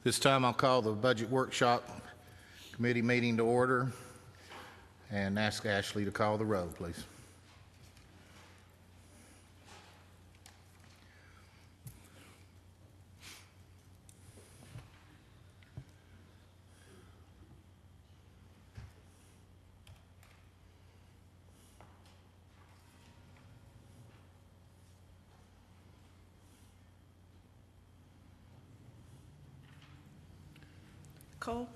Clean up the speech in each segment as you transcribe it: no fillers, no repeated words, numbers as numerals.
This time I'll call the Budget Workshop Committee meeting to order and ask Ashley to call the roll, please. Cole?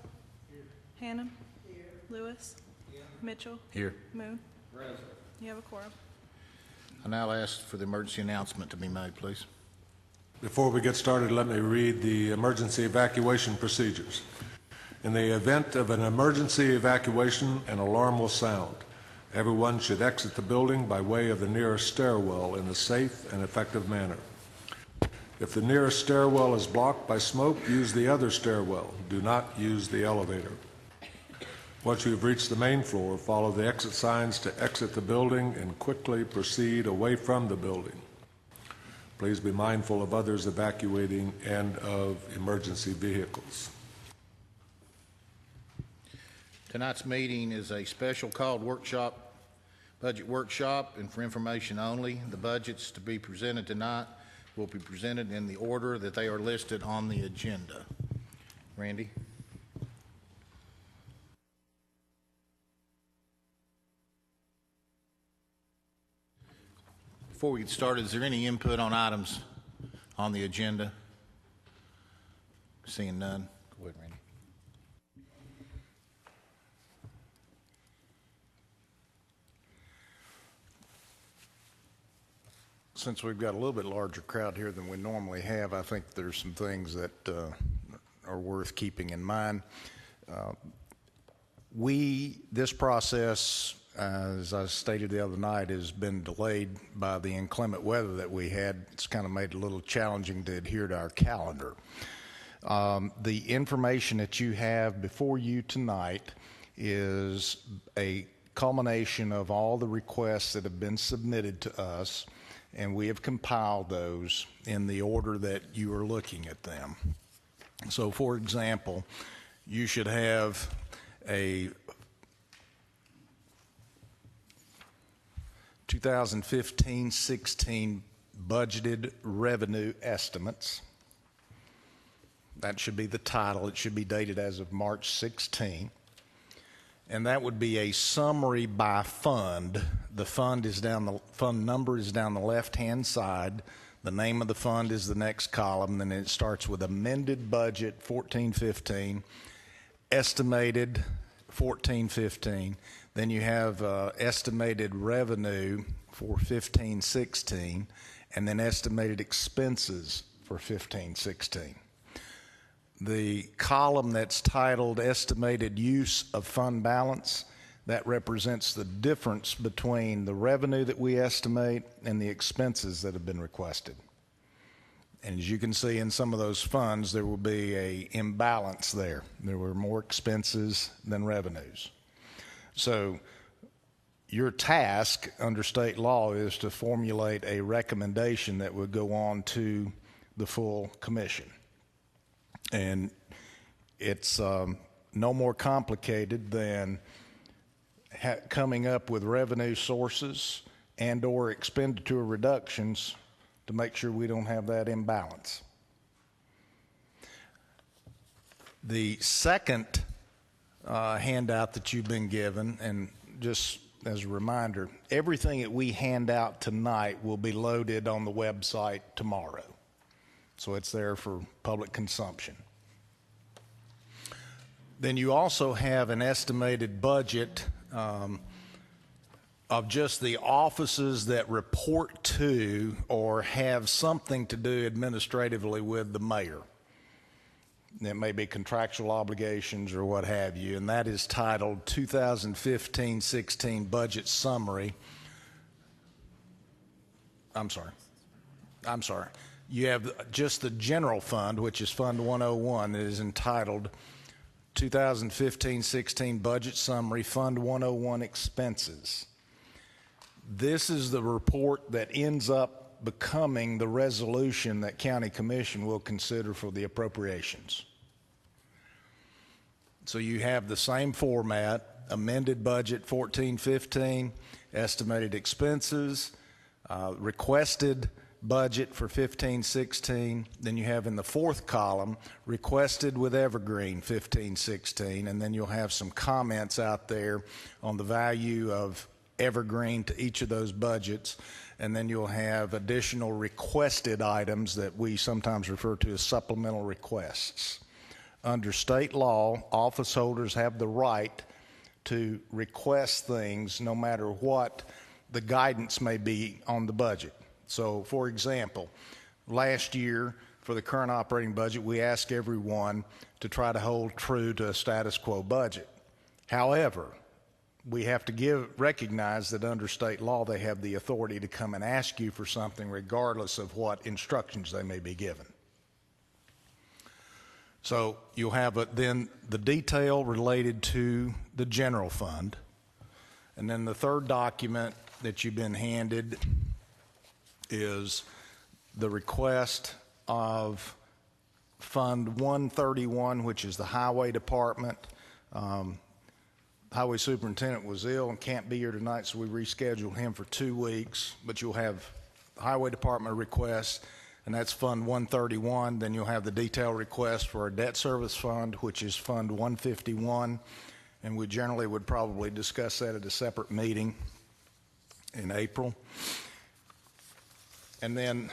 Here. Hannon? Here. Lewis? Here. Mitchell? Here. Moon? Present. You have a quorum. I now ask for the emergency announcement to be made, please. Before we get started, let me read the emergency evacuation procedures. In the event of an emergency evacuation, an alarm will sound. Everyone should exit the building by way of the nearest stairwell in a safe and effective manner. If the nearest stairwell is blocked by smoke, use the other stairwell. Do not use the elevator. Once you have reached the main floor, follow the exit signs to exit the building and quickly proceed away from the building. Please be mindful of others evacuating and of emergency vehicles. Tonight's meeting is a special called budget workshop, and for information only. The budgets to be presented tonight will be presented in the order that they are listed on the agenda. Randy? Before we get started, is there any input on items on the agenda? Seeing none. Go ahead, Randy. Since we've got a little bit larger crowd here than we normally have, I think there's some things that are worth keeping in mind. This process, as I stated the other night, has been delayed by the inclement weather that we had. It's kind of made it a little challenging to adhere to our calendar. The information that you have before you tonight is a culmination of all the requests that have been submitted to us, and we have compiled those in the order that you are looking at them. So, for example, you should have a 2015-16 budgeted revenue estimates. That should be the title. It should be dated as of March 16. And that would be a summary by fund. The fund number is down the left-hand side. The name of the fund is the next column. Then it starts with amended budget 14-15, estimated 14-15. Then you have estimated revenue for 15-16, and then estimated expenses for 15-16. The column that's titled Estimated Use of Fund Balance, that represents the difference between the revenue that we estimate and the expenses that have been requested. And as you can see in some of those funds, there will be an imbalance there. There were more expenses than revenues. So your task under state law is to formulate a recommendation that would go on to the full commission. And it's no more complicated than coming up with revenue sources and or expenditure reductions to make sure we don't have that imbalance. The second handout that you've been given, and just as a reminder, everything that we hand out tonight will be loaded on the website tomorrow. So it's there for public consumption. Then you also have an estimated budget of just the offices that report to or have something to do administratively with the mayor. It may be contractual obligations or what have you, and that is titled 2015-16 Budget Summary. I'm sorry. You have just the general fund, which is Fund 101, that is entitled 2015-16 Budget Summary, Fund 101 Expenses. This is the report that ends up becoming the resolution that County Commission will consider for the appropriations. So you have the same format, amended budget 14-15, estimated expenses, requested budget for 15-16. Then you have in the fourth column, requested with Evergreen 15-16, and then you'll have some comments out there on the value of Evergreen to each of those budgets. And then you'll have additional requested items that we sometimes refer to as supplemental requests. Under state law, office holders have the right to request things no matter what the guidance may be on the budget. So, for example, last year for the current operating budget, we asked everyone to try to hold true to a status quo budget. However, we have to recognize that under state law, they have the authority to come and ask you for something regardless of what instructions they may be given. So you'll have then the detail related to the general fund. And then the third document that you've been handed is the request of Fund 131, which is the Highway Department. Highway Superintendent was ill and can't be here tonight, so we rescheduled him for 2 weeks. But you'll have Highway Department requests, and that's Fund 131. Then you'll have the detailed request for a debt service fund, which is Fund 151. And we generally would probably discuss that at a separate meeting in April. And then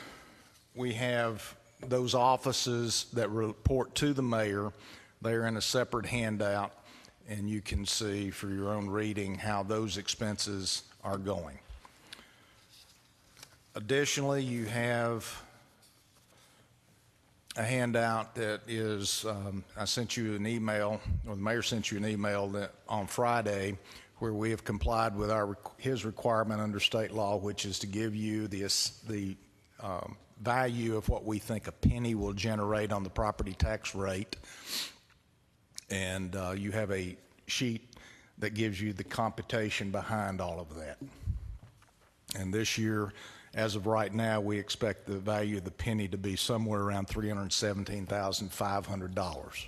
we have those offices that report to the mayor. They're in a separate handout, and you can see for your own reading how those expenses are going. Additionally, you have a handout that is, I sent you an email, or the mayor sent you an email that on Friday, where we have complied with his requirement under state law, which is to give you the value of what we think a penny will generate on the property tax rate. And you have a sheet that gives you the computation behind all of that. And this year, as of right now, we expect the value of the penny to be somewhere around $317,500.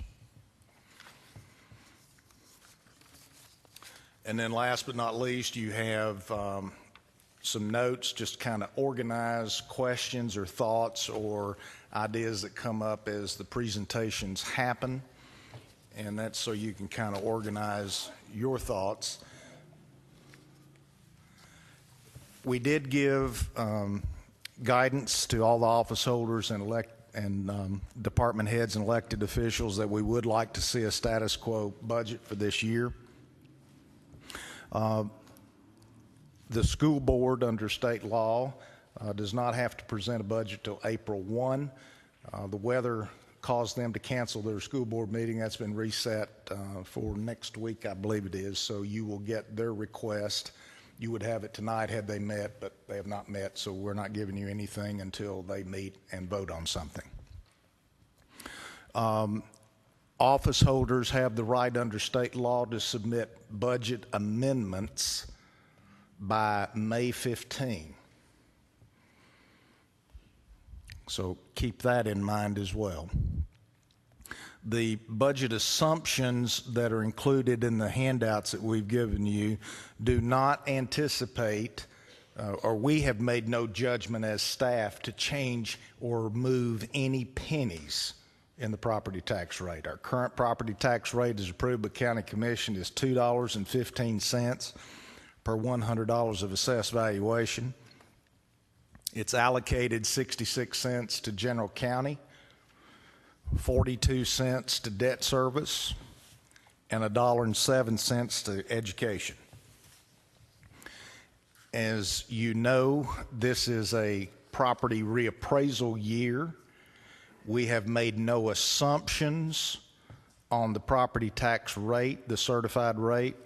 And then last but not least, you have some notes, just kind of organize questions or thoughts or ideas that come up as the presentations happen. And that's so you can kind of organize your thoughts. We did give guidance to all the office holders and department heads and elected officials that we would like to see a status quo budget for this year. The school board under state law does not have to present a budget till April 1. The weather caused them to cancel their school board meeting. That's been reset for next week, I believe it is. So you will get their request. You would have it tonight had they met, but they have not met, so we're not giving you anything until they meet and vote on something. Office holders have the right under state law to submit budget amendments by May 15. So keep that in mind as well. The budget assumptions that are included in the handouts that we've given you do not anticipate, or we have made no judgment as staff to change or move any pennies in the property tax rate. Our current property tax rate as approved by County Commission is $2.15 per $100 of assessed valuation. It's allocated 66 cents to general county, 42 cents to debt service, and $1.07 to education. As you know, this is a property reappraisal year. We have made no assumptions on the property tax rate, the certified rate,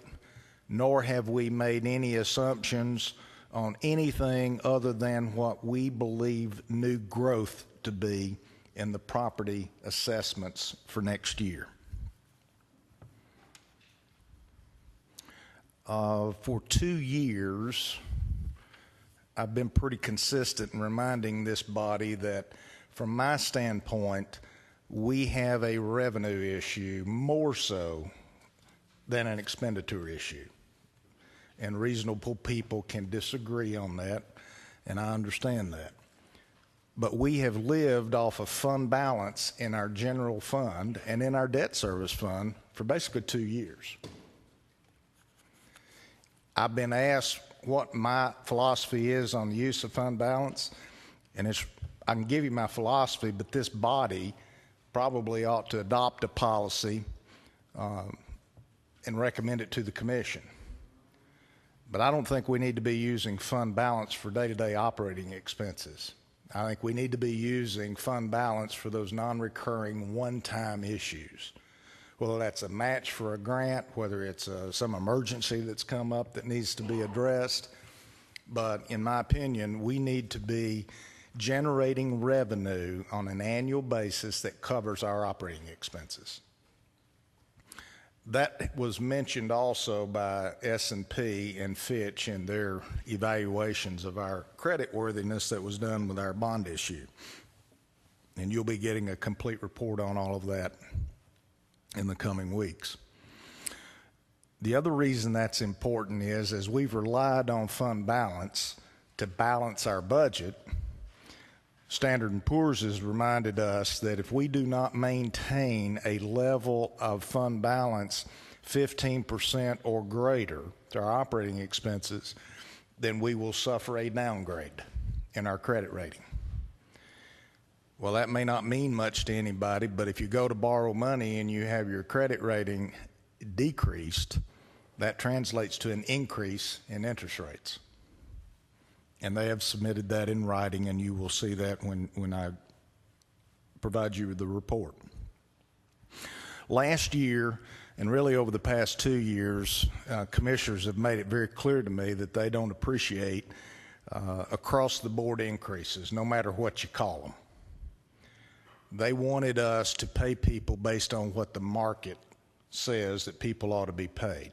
nor have we made any assumptions on anything other than what we believe new growth to be in the property assessments for next year. For 2 years, I've been pretty consistent in reminding this body that from my standpoint, we have a revenue issue more so than an expenditure issue. And reasonable people can disagree on that, and I understand that. But we have lived off of fund balance in our general fund and in our debt service fund for basically 2 years. I've been asked what my philosophy is on the use of fund balance, and I can give you my philosophy, but this body probably ought to adopt a policy and recommend it to the commission. But I don't think we need to be using fund balance for day-to-day operating expenses. I think we need to be using fund balance for those non-recurring one-time issues, whether that's a match for a grant, whether it's some emergency that's come up that needs to be addressed. But in my opinion, we need to be generating revenue on an annual basis that covers our operating expenses. That was mentioned also by S&P and Fitch in their evaluations of our creditworthiness that was done with our bond issue. And you'll be getting a complete report on all of that in the coming weeks. The other reason that's important is, as we've relied on fund balance to balance our budget, Standard & Poor's has reminded us that if we do not maintain a level of fund balance 15% or greater to our operating expenses, then we will suffer a downgrade in our credit rating. Well, that may not mean much to anybody, but if you go to borrow money and you have your credit rating decreased, that translates to an increase in interest rates. And they have submitted that in writing, and you will see that when I provide you with the report. Last year, and really over the past 2 years, commissioners have made it very clear to me that they don't appreciate across-the-board increases, no matter what you call them. They wanted us to pay people based on what the market says that people ought to be paid.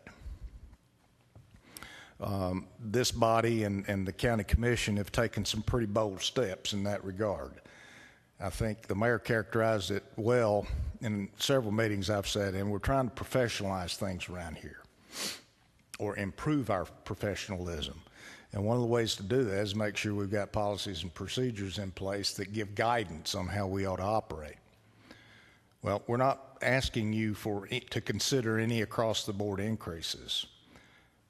This body and the county commission have taken some pretty bold steps in that regard. I think the mayor characterized it well in several meetings I've sat in. We're trying to professionalize things around here, or improve our professionalism. And one of the ways to do that is make sure we've got policies and procedures in place that give guidance on how we ought to operate. Well, we're not asking you to consider any across-the-board increases.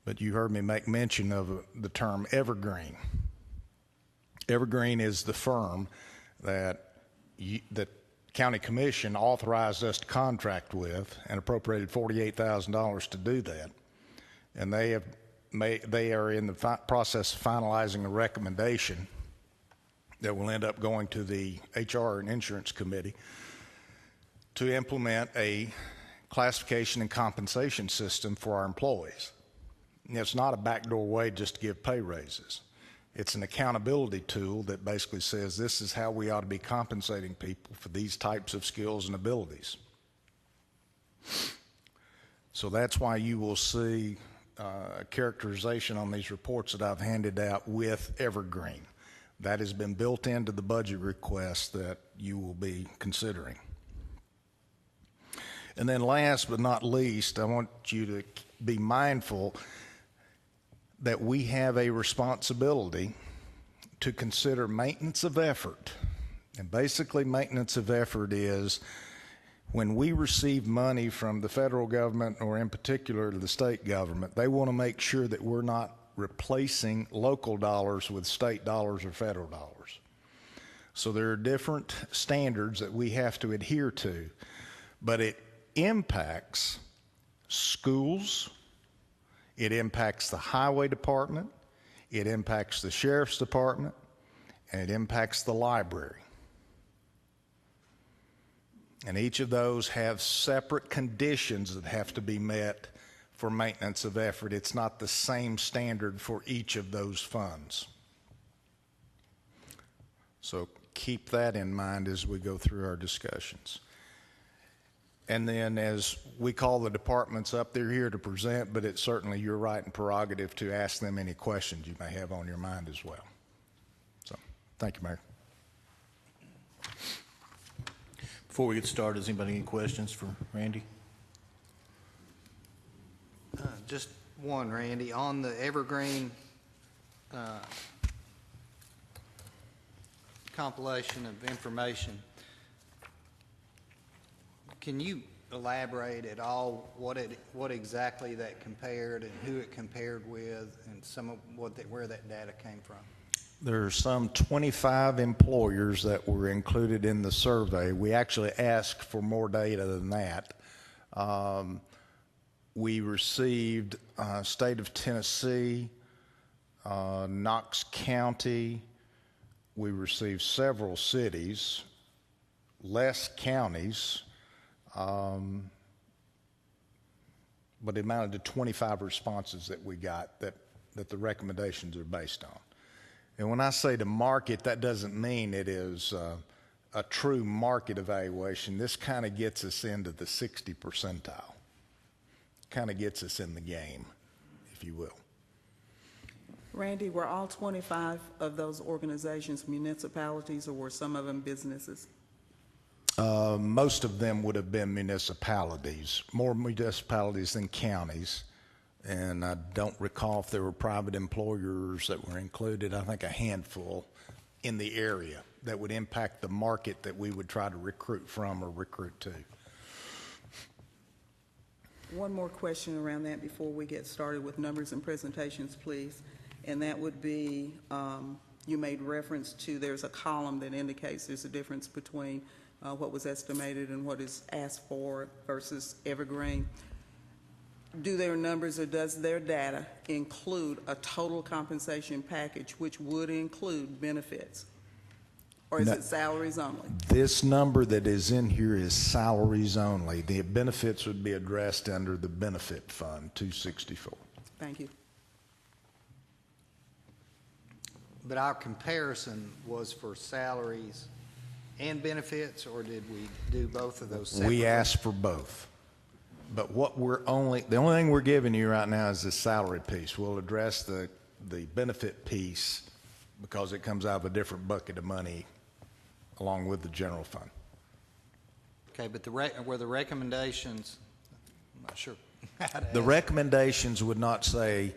But you heard me make mention of the term evergreen. Evergreen is the firm that the county commission authorized us to contract with and appropriated $48,000 to do that. And they are in the process of finalizing a recommendation that will end up going to the HR and Insurance Committee to implement a classification and compensation system for our employees. It's not a backdoor way just to give pay raises. It's an accountability tool that basically says this is how we ought to be compensating people for these types of skills and abilities. So that's why you will see a characterization on these reports that I've handed out with evergreen. That has been built into the budget request that you will be considering. And then last but not least, I want you to be mindful that we have a responsibility to consider maintenance of effort. And basically, maintenance of effort is when we receive money from the federal government, or in particular the state government, they want to make sure that we're not replacing local dollars with state dollars or federal dollars. So there are different standards that we have to adhere to, but it impacts schools, it impacts the highway department, it impacts the sheriff's department, and it impacts the library. And each of those have separate conditions that have to be met for maintenance of effort. It's not the same standard for each of those funds. So keep that in mind as we go through our discussions. And then as we call the departments up, they're here to present, but it's certainly your right and prerogative to ask them any questions you may have on your mind as well. So, thank you, Mayor. Before we get started, does anybody have any questions for Randy? Just one, Randy, on the Evergreen compilation of information, can you elaborate at all what exactly that compared and who it compared with and some of where that data came from? There are some 25 employers that were included in the survey. We actually asked for more data than that. We received state of Tennessee, Knox County. We received several cities, less counties, but it amounted to 25 responses that we got that the recommendations are based on. And when I say to market, that doesn't mean it is a true market evaluation. This kind of gets us into the 60 percentile. Kind of gets us in the game, if you will. Randy, were all 25 of those organizations municipalities, or were some of them businesses? Most of them would have been municipalities, more municipalities than counties. And I don't recall if there were private employers that were included. I think a handful in the area that would impact the market that we would try to recruit from or recruit to. One more question around that before we get started with numbers and presentations, please. And that would be, you made reference to there's a column that indicates there's a difference between what was estimated and what is asked for versus Evergreen. Do their numbers or does their data include a total compensation package, which would include benefits? Or is it salaries only? This number that is in here is salaries only. The benefits would be addressed under the benefit fund, 264. Thank you. But our comparison was for salaries and benefits, or did we do both of those separately? We asked for both. But the only thing we're giving you right now is the salary piece. We'll address the benefit piece because it comes out of a different bucket of money along with the general fund. Okay, but were the recommendations, I'm not sure how to The ask. recommendations would not say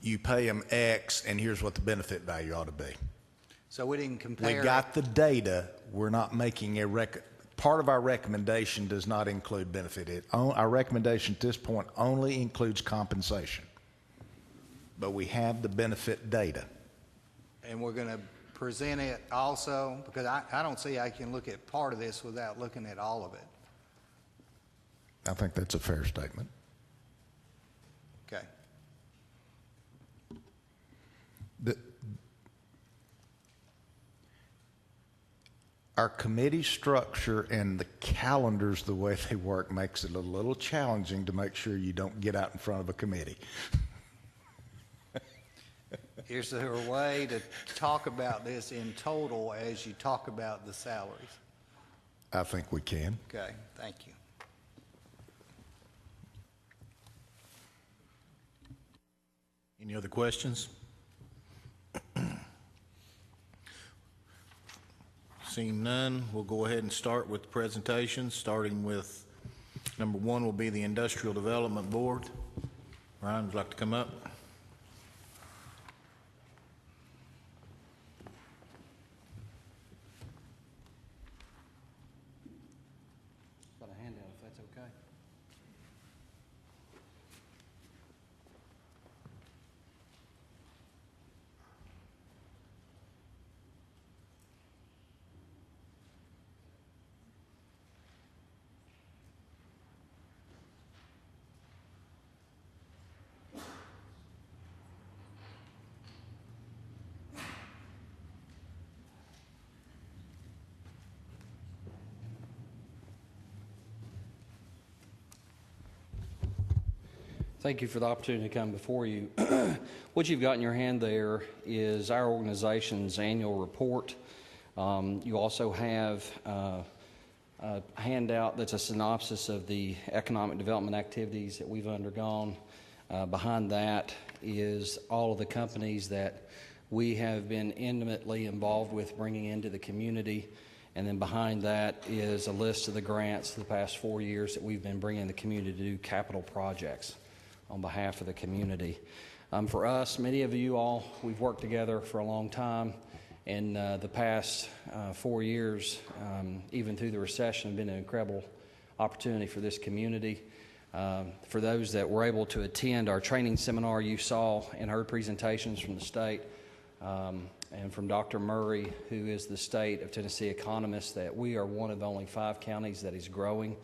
you pay them X and here's what the benefit value ought to be. So we didn't compare. We got the data. We're not making part of our recommendation does not include benefit. Our recommendation at this point only includes compensation. But we have the benefit data. And we're going to present it also, because I don't see I can look at part of this without looking at all of it. I think that's a fair statement. Okay. Our committee structure and the calendars, the way they work, makes it a little challenging to make sure you don't get out in front of a committee. Is there a way to talk about this in total as you talk about the salaries? I think we can. Okay, thank you. Any other questions? Seeing none, we'll go ahead and start with the presentation, starting with number one will be the Industrial Development Board. Ryan, would you like to come up? Got a handout if that's okay. Thank you for the opportunity to come before you. What you've got in your hand there is our organization's annual report. You also have a handout that's a synopsis of the economic development activities that we've undergone. Behind that is all of the companies that we have been intimately involved with bringing into the community. And then behind that is a list of the grants for the past 4 years that we've been bringing the community to do capital projects. on behalf of the community. For us, many of you all, we've worked together for a long time, and the past 4 years, even through the recession, have been an incredible opportunity for this community. For those that were able to attend our training seminar, you saw and heard presentations from the state and from Dr. Murray, who is the state of Tennessee economist, that we are one of only 5 counties that is growing,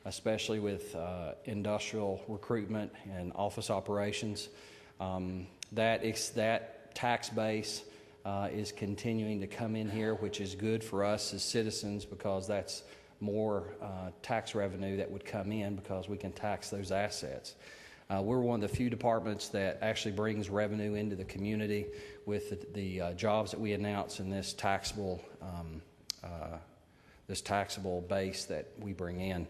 especially with industrial recruitment and office operations. That tax base is continuing to come in here, which is good for us as citizens, because that's more tax revenue that would come in because we can tax those assets. We're one of the few departments that actually brings revenue into the community with the jobs that we announce in this taxable base that we bring in.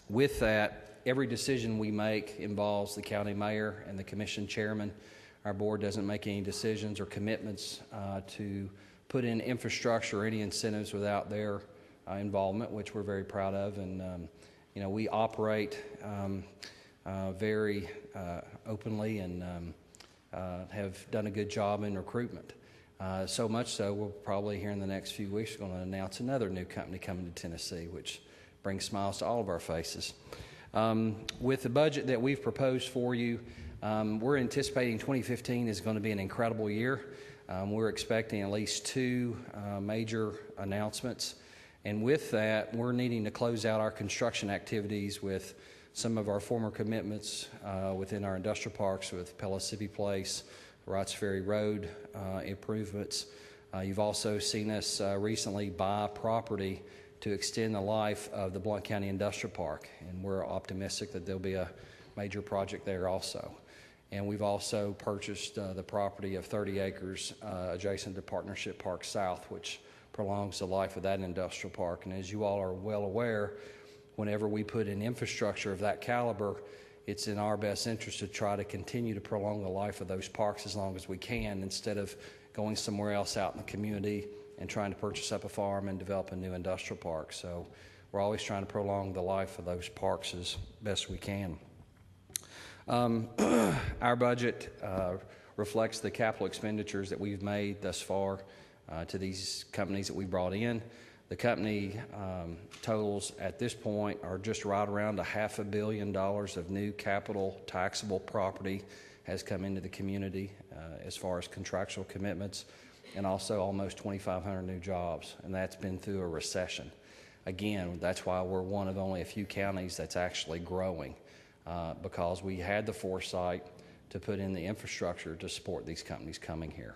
With that, every decision we make involves the county mayor and the commission chairman. Our board doesn't make any decisions or commitments to put in infrastructure or any incentives without their involvement, which we're very proud of. And we operate very openly and have done a good job in recruitment. So much so, we'll probably here in the next few weeks going to announce another new company coming to Tennessee, which brings smiles to all of our faces. With the budget that we've proposed for you, we're anticipating 2015 is going to be an incredible year. We're expecting at least 2 major announcements. And with that, we're needing to close out our construction activities with some of our former commitments within our industrial parks with Pellissippi Place, Wrights Ferry Road improvements. You've also seen us recently buy property to extend the life of the Blount County Industrial Park, and we're optimistic that there'll be a major project there also. And we've also purchased the property of 30 acres adjacent to Partnership Park South, which prolongs the life of that industrial park. And as you all are well aware, whenever we put in infrastructure of that caliber, it's in our best interest to try to continue to prolong the life of those parks as long as we can, instead of going somewhere else out in the community and trying to purchase up a farm and develop a new industrial park. So we're always trying to prolong the life of those parks as best we can. Our budget reflects the capital expenditures that we've made thus far to these companies that we brought in. The company totals at this point are just right around $500 million of new capital taxable property has come into the community as far as contractual commitments, and also almost 2,500 new jobs, and that's been through a recession. Again, that's why we're one of only a few counties that's actually growing, because we had the foresight to put in the infrastructure to support these companies coming here.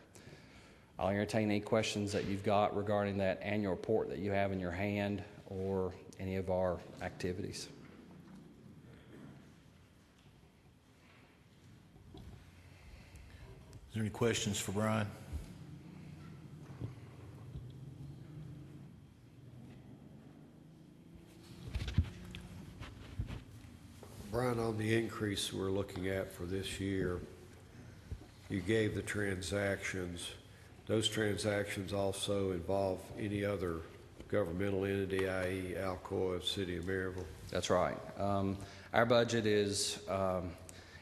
I'll entertain any questions that you've got regarding that annual report that you have in your hand or any of our activities. Is there any questions for Brian? Brian, on the increase we're looking at for this year, you gave the transactions. Those transactions also involve any other governmental entity, i.e. Alcoa, City of Maryville? That's right. Our budget is,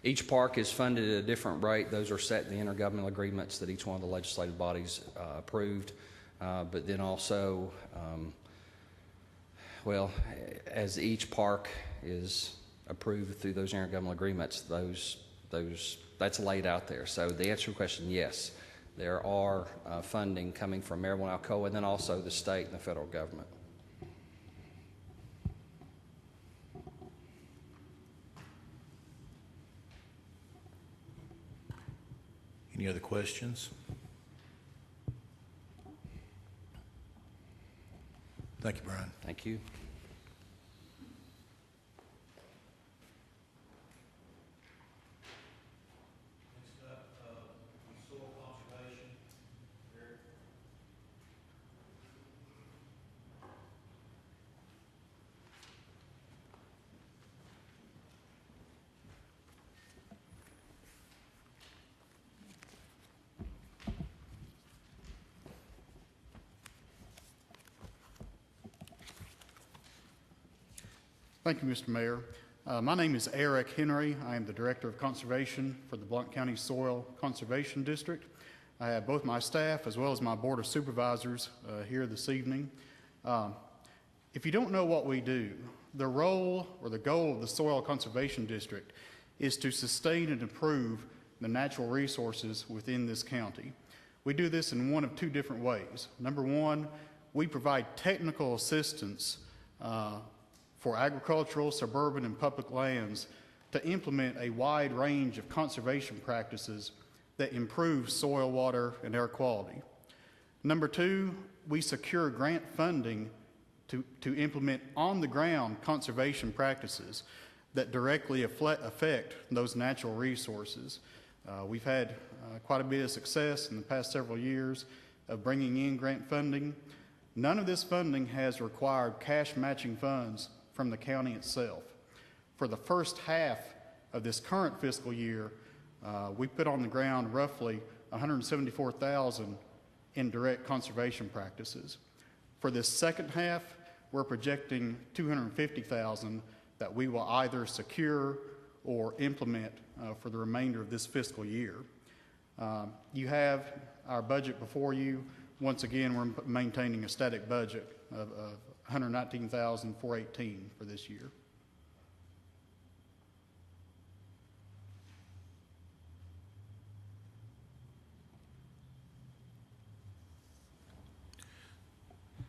each park is funded at a different rate. Those are set in the intergovernmental agreements that each one of the legislative bodies approved. But then also, as each park is approved through those intergovernmental agreements, that's laid out there. So the answer to your question, yes. There are funding coming from Maryville and Alcoa, and then also the state and the federal government. Any other questions? Thank you, Brian. Thank you. Thank you, Mr. Mayor. My name is Eric Henry. I am the Director of Conservation for the Blount County Soil Conservation District. I have both my staff as well as my Board of Supervisors here this evening. If you don't know what we do, the role or the goal of the Soil Conservation District is to sustain and improve the natural resources within this county. We do this in one of two different ways. Number one, we provide technical assistance for agricultural, suburban, and public lands to implement a wide range of conservation practices that improve soil, water, and air quality. Number two, we secure grant funding to implement on-the-ground conservation practices that directly affect those natural resources. We've had quite a bit of success in the past several years of bringing in grant funding. None of this funding has required cash matching funds from the county itself. For the first half of this current fiscal year, we put on the ground roughly $174,000 in direct conservation practices. For this second half, we're projecting $250,000 that we will either secure or implement for the remainder of this fiscal year. You have our budget before you. Once again, we're maintaining a static budget of $119,418 for this year.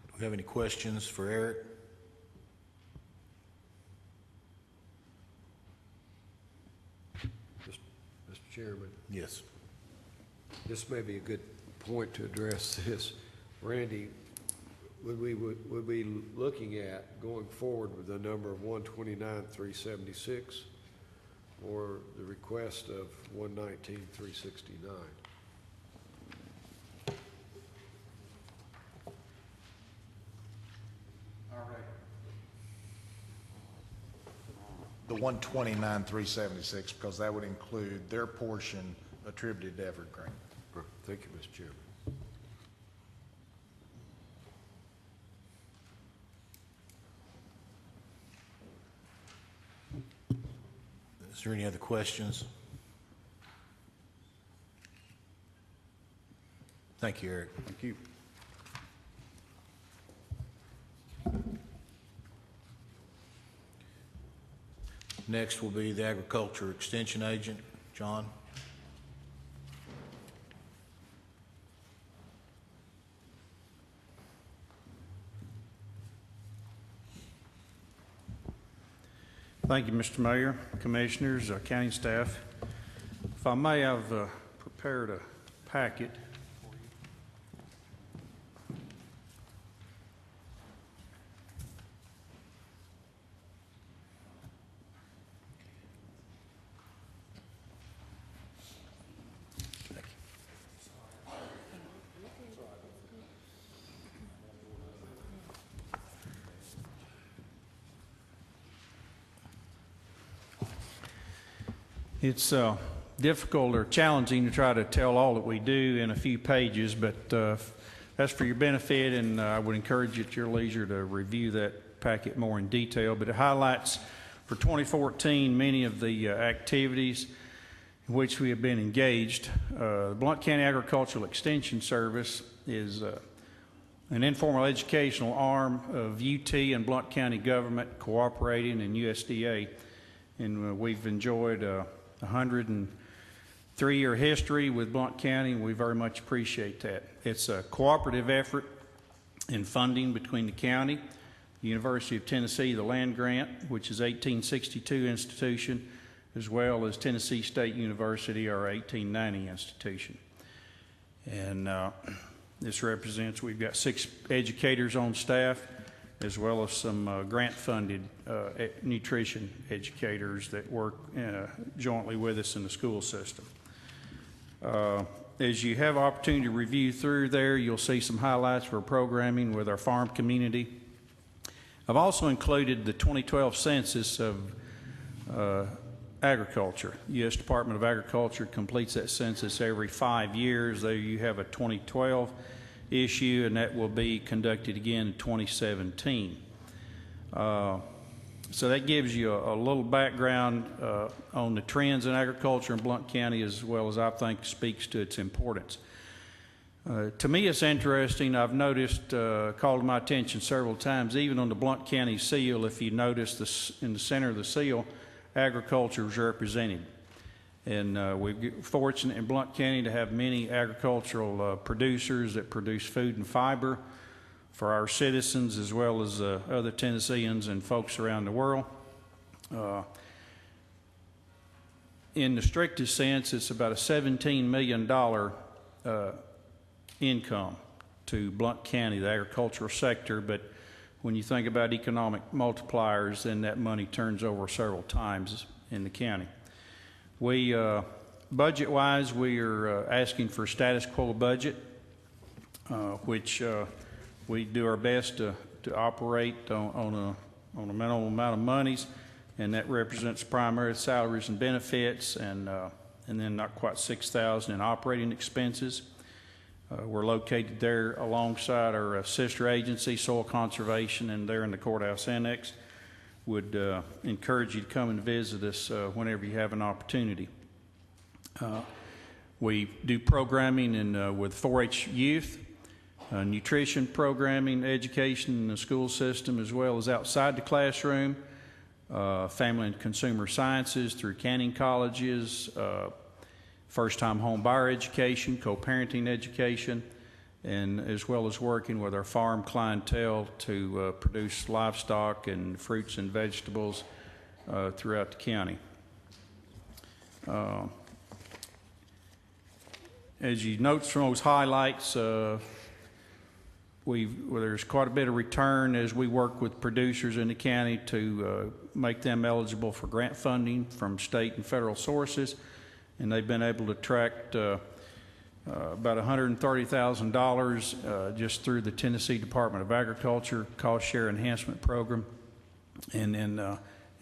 Do we have any questions for Eric? Mr. Chairman, Yes. this may be a good point to address this. Randy, would we be looking at going forward with the number of 129,376 or the request of 119,369? The 129,376, because that would include their portion attributed to Evergreen. Thank you, Mr. Chairman. Is there any other questions? Thank you, Eric. Thank you. Next will be the Agriculture Extension Agent, John. Thank you, Mr. Mayor, Commissioners, county staff. If I may, I've prepared a packet. It's difficult or challenging to try to tell all that we do in a few pages, but that's for your benefit, and I would encourage you at your leisure to review that packet more in detail. But it highlights for 2014 many of the activities in which we have been engaged. The Blount County Agricultural Extension Service is an informal educational arm of UT and Blount County government cooperating and USDA, and we've enjoyed 103-year history with Blount County, and we very much appreciate that. It's a cooperative effort in funding between the county, the University of Tennessee, the land grant, which is 1862 institution, as well as Tennessee State University, our 1890 institution. And this represents, we've got 6 educators on staff, as well as some grant-funded nutrition educators that work jointly with us in the school system. As you have opportunity to review through there, you'll see some highlights for programming with our farm community. I've also included the 2012 census of agriculture. The U.S. Department of Agriculture completes that census every 5 years. There you have a 2012 issue, and that will be conducted again in 2017. So that gives you a little background on the trends in agriculture in Blount County, as well as I think speaks to its importance. To me, it's interesting. I've noticed, called my attention several times, even on the Blount County seal, if you notice in the center of the seal, agriculture is represented. And we're fortunate in Blount County to have many agricultural producers that produce food and fiber for our citizens as well as other Tennesseans and folks around the world. In the strictest sense, it's about a $17 million income to Blount County, the agricultural sector, but when you think about economic multipliers, then that money turns over several times in the county. We, budget-wise, we are asking for a status quo budget, which we do our best to operate on a minimal amount of monies, and that represents primary salaries and benefits, and then not quite $6,000 in operating expenses. We're located there alongside our sister agency, Soil Conservation, and there in the Courthouse Annex. Would encourage you to come and visit us whenever you have an opportunity. We do programming with 4-H youth, nutrition programming, education in the school system, as well as outside the classroom, family and consumer sciences through canning colleges, first-time home buyer education, co-parenting education, and as well as working with our farm clientele to produce livestock and fruits and vegetables throughout the county. As you note from those highlights, there's quite a bit of return as we work with producers in the county to make them eligible for grant funding from state and federal sources. And they've been able to attract about $130,000 just through the Tennessee Department of Agriculture Cost Share Enhancement Program. And then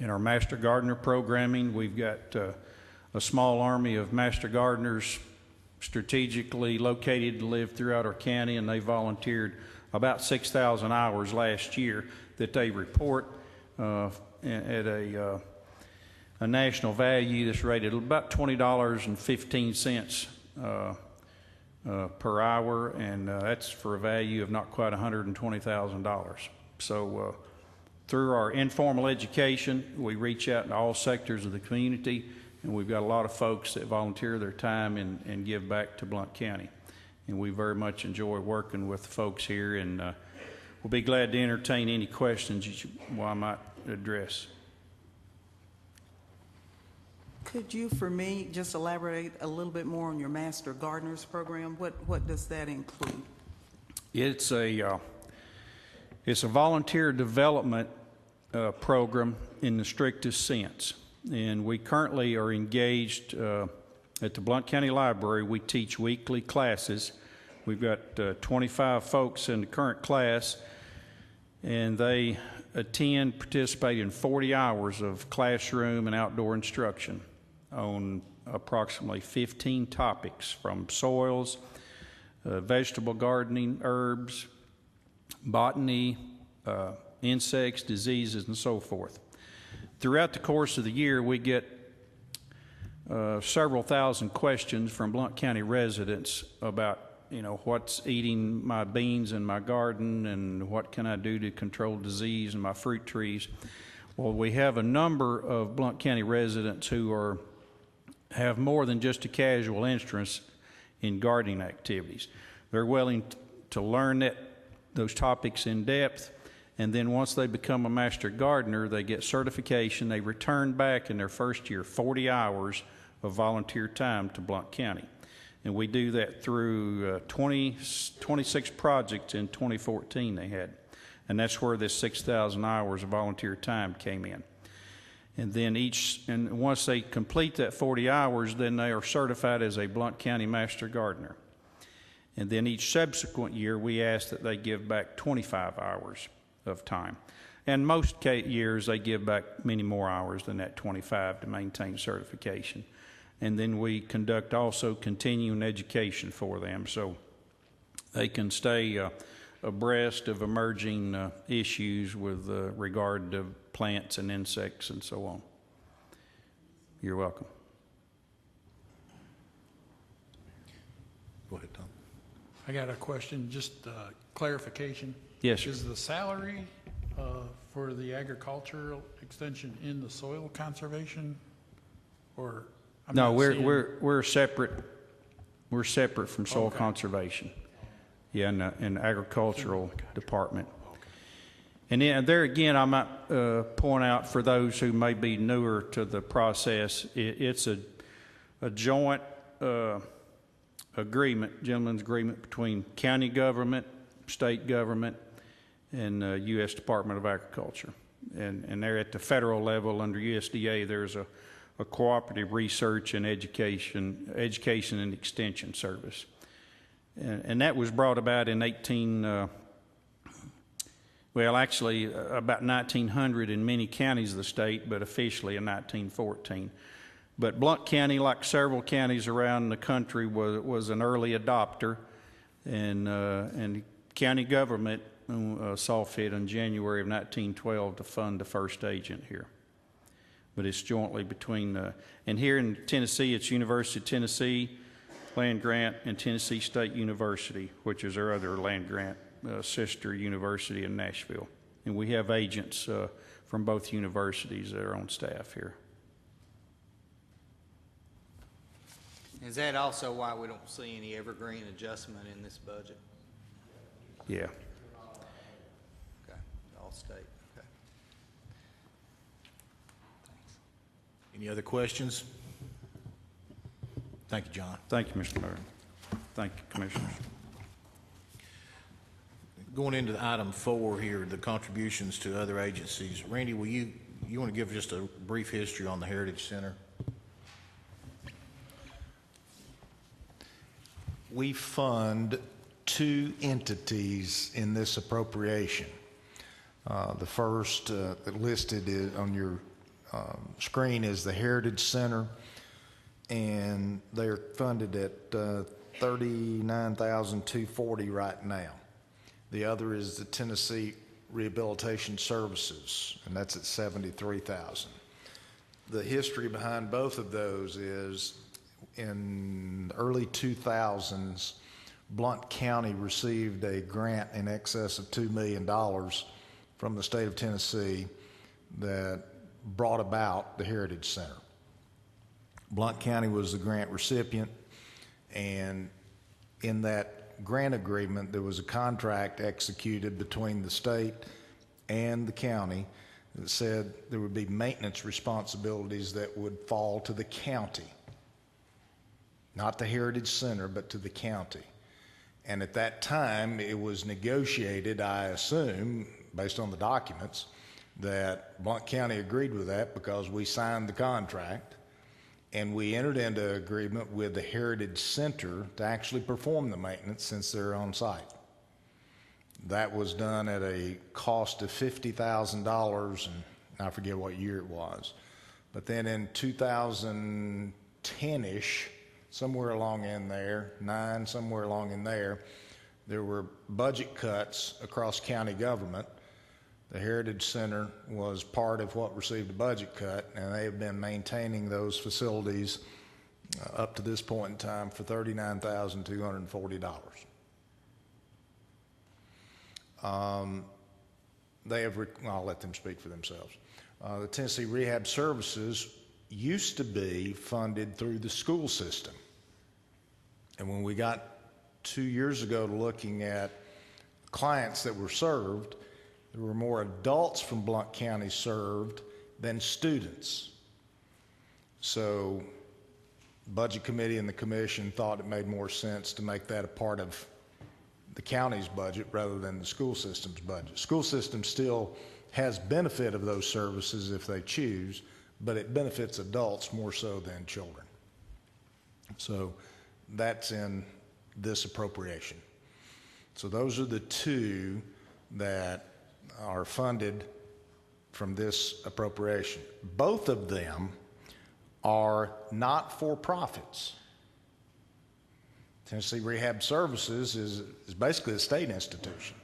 in our Master Gardener programming, we've got a small army of Master Gardeners strategically located to live throughout our county, and they volunteered about 6,000 hours last year that they report at a national value that's rated about $20.15 per hour, and that's for a value of not quite $120,000. So through our informal education, we reach out to all sectors of the community, and we've got a lot of folks that volunteer their time and give back to Blount County. And we very much enjoy working with the folks here, and we'll be glad to entertain any questions I might address. Could you, for me, just elaborate a little bit more on your Master Gardeners program? What does that include? It's a volunteer development program in the strictest sense. And we currently are engaged at the Blount County Library. We teach weekly classes. We've got 25 folks in the current class, and they participate in 40 hours of classroom and outdoor instruction on approximately 15 topics, from soils, vegetable gardening, herbs, botany, insects, diseases, and so forth. Throughout the course of the year, we get several thousand questions from Blount County residents about, what's eating my beans in my garden and what can I do to control disease in my fruit trees. Well, we have a number of Blount County residents who have more than just a casual interest in gardening activities. They're willing to learn those topics in depth, and then once they become a master gardener, they get certification. They return back in their first year 40 hours of volunteer time to Blount County. And we do that through 26 projects in 2014 they had. And that's where this 6,000 hours of volunteer time came in. And then once they complete that 40 hours, then they are certified as a Blount County Master Gardener. And then each subsequent year, we ask that they give back 25 hours of time. And most years, they give back many more hours than that 25 to maintain certification. And then we conduct also continuing education for them, so they can stay abreast of emerging issues with regard to plants and insects and so on. You're welcome. Go ahead, Tom. I got a question, just clarification. Yes, sir. Is the salary for the agricultural extension in the soil conservation, or? I'm No, not seeing- we're separate. We're separate from soil Okay. conservation. Yeah, in the agricultural department. And then there again, I might point out for those who may be newer to the process, it's a joint agreement, gentleman's agreement between county government, state government, and U.S. Department of Agriculture. And they're at the federal level under USDA. There's a cooperative research and education and extension service. And that was brought about in about 1900 in many counties of the state, but officially in 1914. But Blount County, like several counties around the country, was an early adopter, and county government saw fit in January of 1912 to fund the first agent here. But it's jointly between, and here in Tennessee, it's University of Tennessee land grant and Tennessee State University, which is our other land grant sister university in Nashville. And we have agents from both universities that are on staff here. Is that also why we don't see any evergreen adjustment in this budget? Yeah. Okay, all state, okay. Any other questions? Thank you, John. Thank you, Mr. Mayor. Thank you, Commissioners. Going into item 4 here, the contributions to other agencies. Randy, will you want to give just a brief history on the Heritage Center? We fund 2 entities in this appropriation. The first listed on your screen is the Heritage Center, and they're funded at $39,240 right now. The other is the Tennessee Rehabilitation Services, and that's at $73,000. The history behind both of those is in the early 2000s, Blount County received a grant in excess of $2 million from the state of Tennessee that brought about the Heritage Center. Blount County was the grant recipient, and in that grant agreement, there was a contract executed between the state and the county that said there would be maintenance responsibilities that would fall to the county, not the Heritage Center, but to the county. And at that time, it was negotiated, I assume, based on the documents, that Blount County agreed with that because we signed the contract, and we entered into agreement with the Heritage Center to actually perform the maintenance since they're on site. That was done at a cost of $50,000, and I forget what year it was. But then in 2010-ish, somewhere along in there, somewhere along in there, there were budget cuts across county government. The Heritage Center was part of what received a budget cut, and they have been maintaining those facilities up to this point in time for $39,240. I'll let them speak for themselves. The Tennessee Rehab Services used to be funded through the school system. And when we got 2 years ago to looking at clients that were served, there were more adults from Blount County served than students. So Budget Committee and the Commission thought it made more sense to make that a part of the county's budget rather than the school system's budget. School system still has benefit of those services if they choose, but it benefits adults more so than children. So that's in this appropriation. So those are the 2 that are funded from this appropriation. Both of them are not-for-profits. Tennessee Rehab Services is basically a state institution.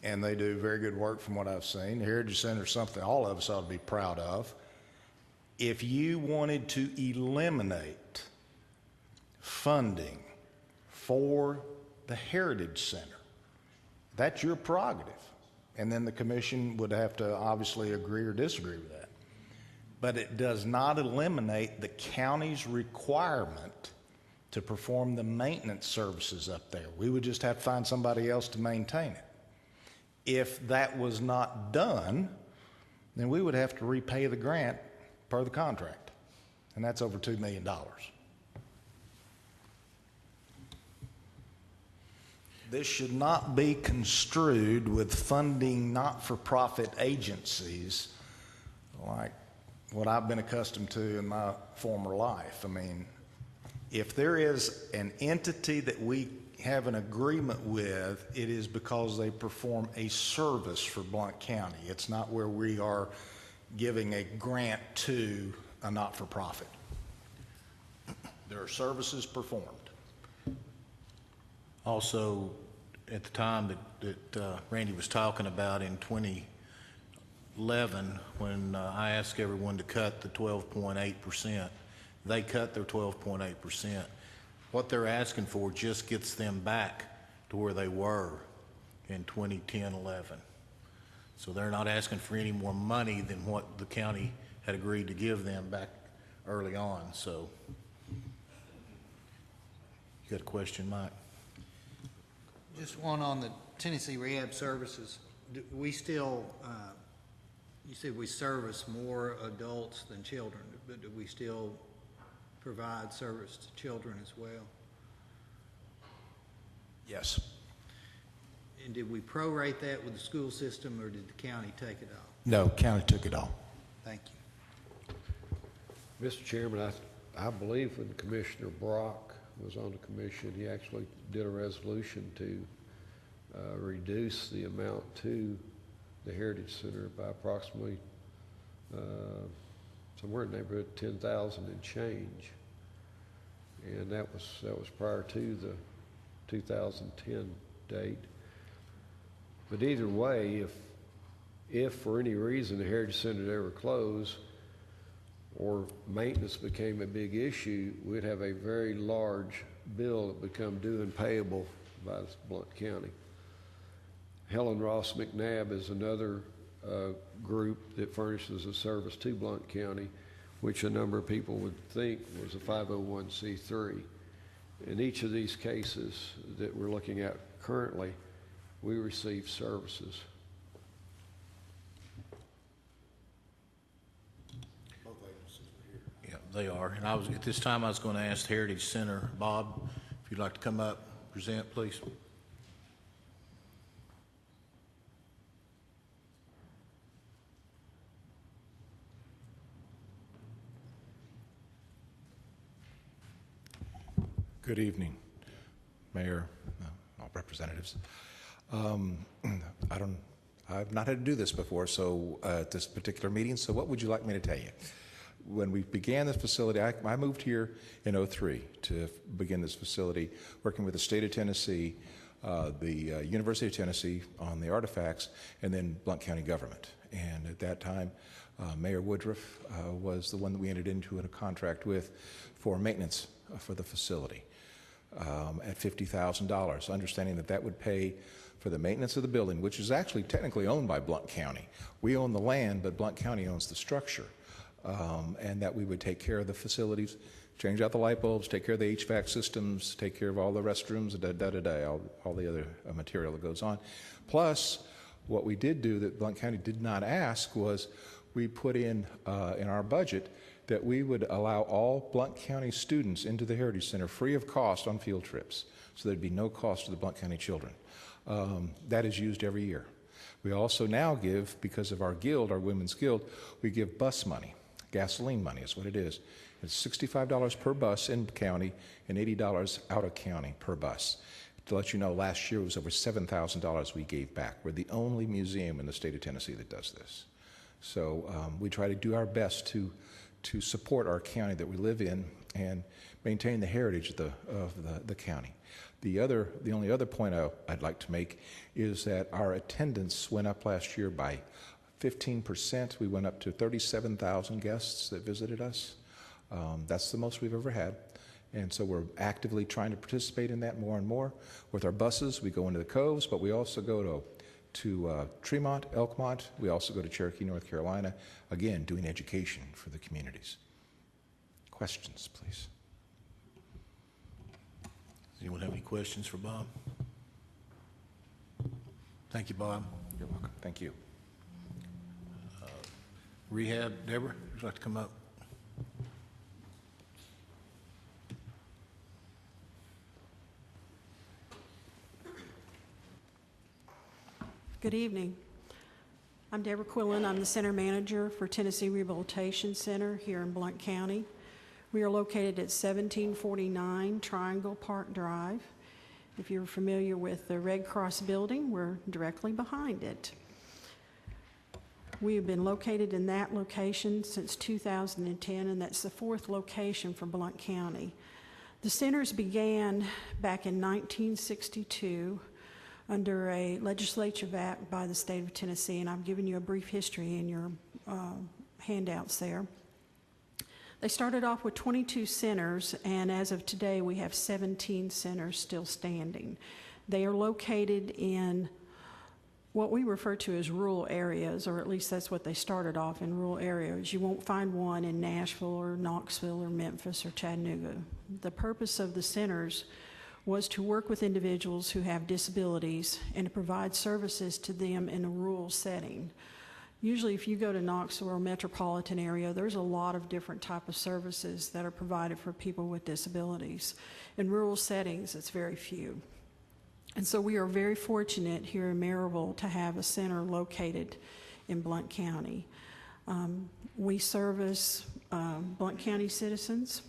and they do very good work from what I've seen. The Heritage Center is something all of us ought to be proud of. If you wanted to eliminate funding for the Heritage Center, that's your prerogative. And then the commission would have to obviously agree or disagree with that. But it does not eliminate the county's requirement to perform the maintenance services up there. We would just have to find somebody else to maintain it. If that was not done, then we would have to repay the grant per the contract, and that's over $2 million. This should not be construed with funding not-for-profit agencies like what I've been accustomed to in my former life. I mean, if there is an entity that we have an agreement with, it is because they perform a service for Blount County. It's not where we are giving a grant to a not-for-profit. There are services performed. Also, at the time that Randy was talking about in 2011, when I asked everyone to cut the 12.8%, they cut their 12.8%. What they're asking for just gets them back to where they were in 2010-11. So they're not asking for any more money than what the county had agreed to give them back early on. So, you got a question, Mike? Just one on the Tennessee Rehab Services. Do we still, you said we service more adults than children, but do we still provide service to children as well? Yes. And did we prorate that with the school system, or did the county take it all? No, county took it all. Thank you. Mr. Chairman, I believe when Commissioner Brock was on the commission, he actually did a resolution to reduce the amount to the Heritage Center by approximately somewhere in the neighborhood of 10,000 and change. And that was prior to the 2010 date. But either way, if for any reason the Heritage Center ever closed or maintenance became a big issue, we'd have a very large bill that would become due and payable by Blount County. Helen Ross McNabb is another group that furnishes a service to Blount County, which a number of people would think was a 501c3. In each of these cases that we're looking at currently, we receive services. Yeah, they are. And at this time, I was going to ask the Heritage Center, Bob, if you'd like to come up, present, please. Good evening, Mayor, all representatives. I've not had to do this before, so at this particular meeting, so what would you like me to tell you? When we began this facility, I moved here in '03 to begin this facility, working with the state of Tennessee, the University of Tennessee on the artifacts, and then Blount County government. And at that time, Mayor Woodruff was the one that we entered into a contract with for maintenance for the facility at $50,000, understanding that that would pay for the maintenance of the building, which is actually technically owned by Blount County. We own the land, but Blount County owns the structure, and that we would take care of the facilities, change out the light bulbs, take care of the HVAC systems, take care of all the restrooms, all the other material that goes on. Plus, what we did do that Blount County did not ask was we put in our budget that we would allow all Blount County students into the Heritage Center free of cost on field trips, so there'd be no cost to the Blount County children. That is used every year. We also now give, because of our guild, our women's guild, we give bus money. Gasoline money is what it is. It's $65 per bus in county and $80 out of county per bus. To let you know, last year it was over $7,000 we gave back. We're the only museum in the state of Tennessee that does this. So we try to do our best to support our county that we live in and maintain the heritage of the county. The only other point I'd like to make is that our attendance went up last year by 15%. We went up to 37,000 guests that visited us. That's the most we've ever had. And so we're actively trying to participate in that more and more. With our buses, we go into the coves, but we also go to Tremont, Elkmont. We also go to Cherokee, North Carolina, again, doing education for the communities. Questions, please. Does anyone have any questions for Bob? Thank you, Bob. You're welcome. Thank you. Rehab, Deborah, would you like to come up? Good evening. I'm Deborah Quillen. I'm the Center Manager for Tennessee Rehabilitation Center here in Blount County. We are located at 1749 Triangle Park Drive. If you're familiar with the Red Cross building, we're directly behind it. We have been located in that location since 2010, and that's the 4th location for Blount County. The centers began back in 1962 under a legislative act by the state of Tennessee, and I've given you a brief history in your handouts there. They started off with 22 centers, and as of today, we have 17 centers still standing. They are located in what we refer to as rural areas, or at least that's what they started off in, rural areas. You won't find one in Nashville or Knoxville or Memphis or Chattanooga. The purpose of the centers was to work with individuals who have disabilities and to provide services to them in a rural setting. Usually if you go to Knoxville or metropolitan area, there's a lot of different type of services that are provided for people with disabilities. In rural settings, it's very few. And so we are very fortunate here in Maryville to have a center located in Blount County. We service Blount County citizens,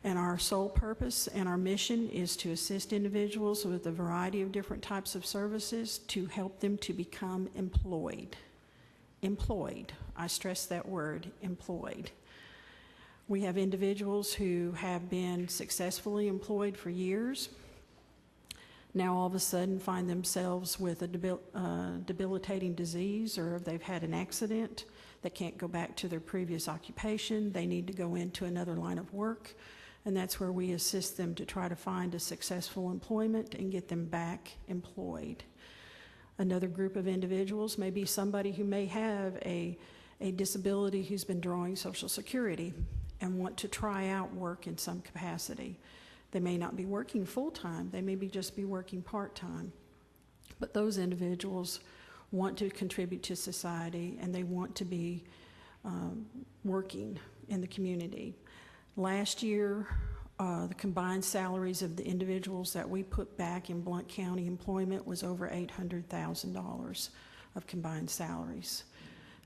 and our sole purpose and our mission is to assist individuals with a variety of different types of services to help them to become employed. Employed. I stress that word, employed. We have individuals who have been successfully employed for years, now all of a sudden find themselves with a debilitating disease, or if they've had an accident, they can't go back to their previous occupation, they need to go into another line of work, and that's where we assist them to try to find a successful employment and get them back employed. Another group of individuals may be somebody who may have a disability who's been drawing Social Security and want to try out work in some capacity. They may not be working full-time, they may just be working part-time. But those individuals want to contribute to society, and they want to be working in the community. Last year, the combined salaries of the individuals that we put back in Blount County employment was over $800,000 of combined salaries.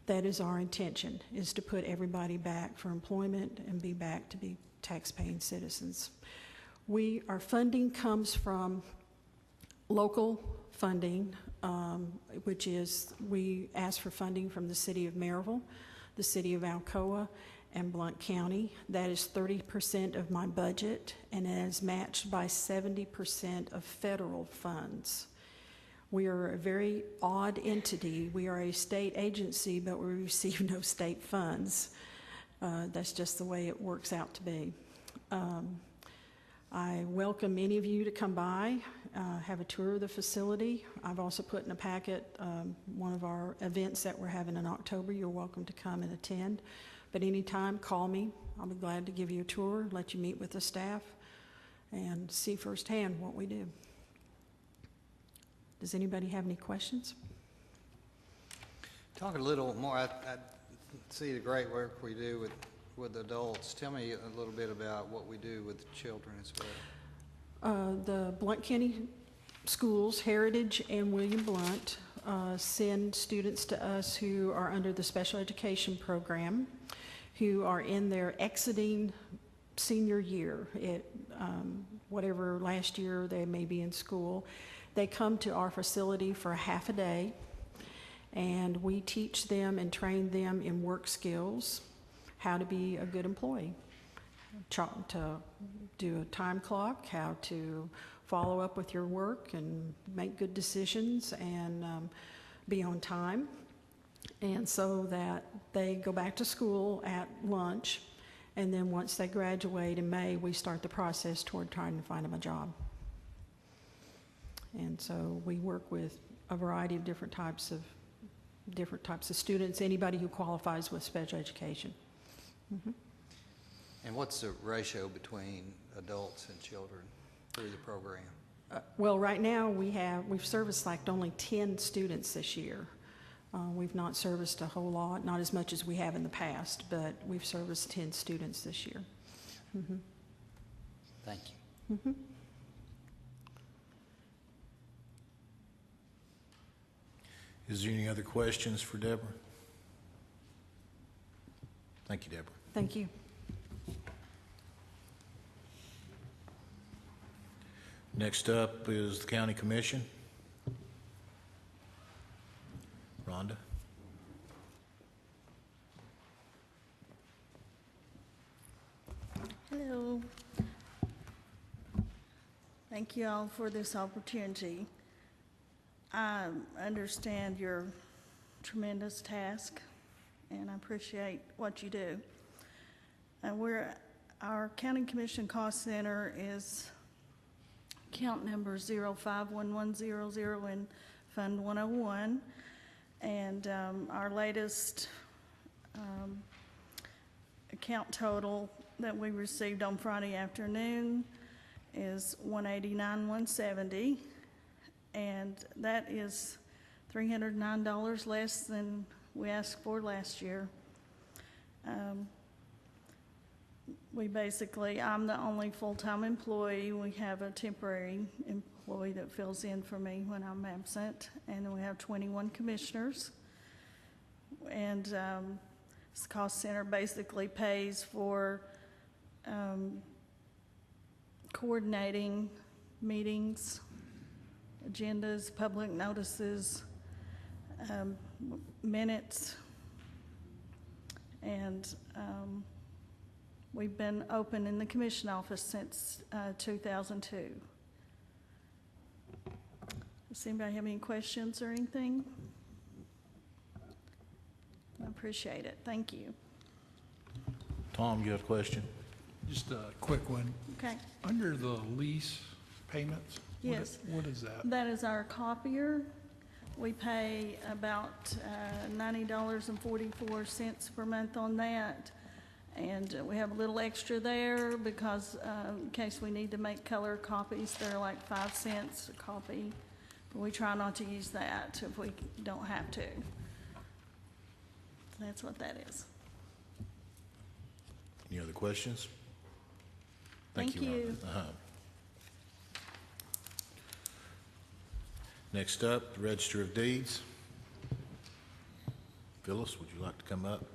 That is our intention, is to put everybody back for employment and be back to be tax-paying citizens. Our funding comes from local funding, which is we ask for funding from the City of Maryville, the City of Alcoa, and Blount County. That is 30% of my budget, and it is matched by 70% of federal funds. We are a very odd entity. We are a state agency, but we receive no state funds. That's just the way it works out to be. I welcome any of you to come by, have a tour of the facility. I've also put in a packet one of our events that we're having in October. You're welcome to come and attend. But anytime, call me. I'll be glad to give you a tour, let you meet with the staff, and see firsthand what we do. Does anybody have any questions? Talk a little more, I see the great work we do with adults. Tell me a little bit about what we do with children as well. The Blount County Schools, Heritage and William Blount, send students to us who are under the special education program, who are in their exiting senior year, whatever last year they may be in school. They come to our facility for a half a day, and we teach them and train them in work skills, how to be a good employee, to do a time clock, how to follow up with your work and make good decisions and be on time. And so that they go back to school at lunch, and then once they graduate in May, we start the process toward trying to find them a job. And so we work with a variety of different types of students, anybody who qualifies with special education. Mm-hmm. And what's the ratio between adults and children through the program? Well, right now we've serviced like only 10 students this year. We've not serviced a whole lot, not as much as we have in the past, but we've serviced 10 students this year. Mm-hmm. Thank you. Mm-hmm. Is there any other questions for Deborah? Thank you, Deborah. Thank you. Next up is the County Commission. Rhonda? Hello. Thank you all for this opportunity. I understand your tremendous task, and I appreciate what you do. Our County Commission Cost Center is account number 051100 in Fund 101, and our latest account total that we received on Friday afternoon is $189,170. And that is $309 less than we asked for last year. I'm the only full-time employee. We have a temporary employee that fills in for me when I'm absent, and then we have 21 commissioners. And this cost center basically pays for coordinating meetings, agendas, public notices, minutes, and we've been open in the commission office since 2002. Does anybody have any questions or anything? I appreciate it. Thank you. Tom, you have a question? Just a quick one. Okay. Under the lease payments? Yes. What is that? That is our copier. We pay about $90.44 per month on that. And we have a little extra there because in case we need to make color copies, they're like 5 cents a copy. But we try not to use that if we don't have to. That's what that is. Any other questions? Thank you. Rhonda. Next up, the Register of Deeds. Phyllis, would you like to come up?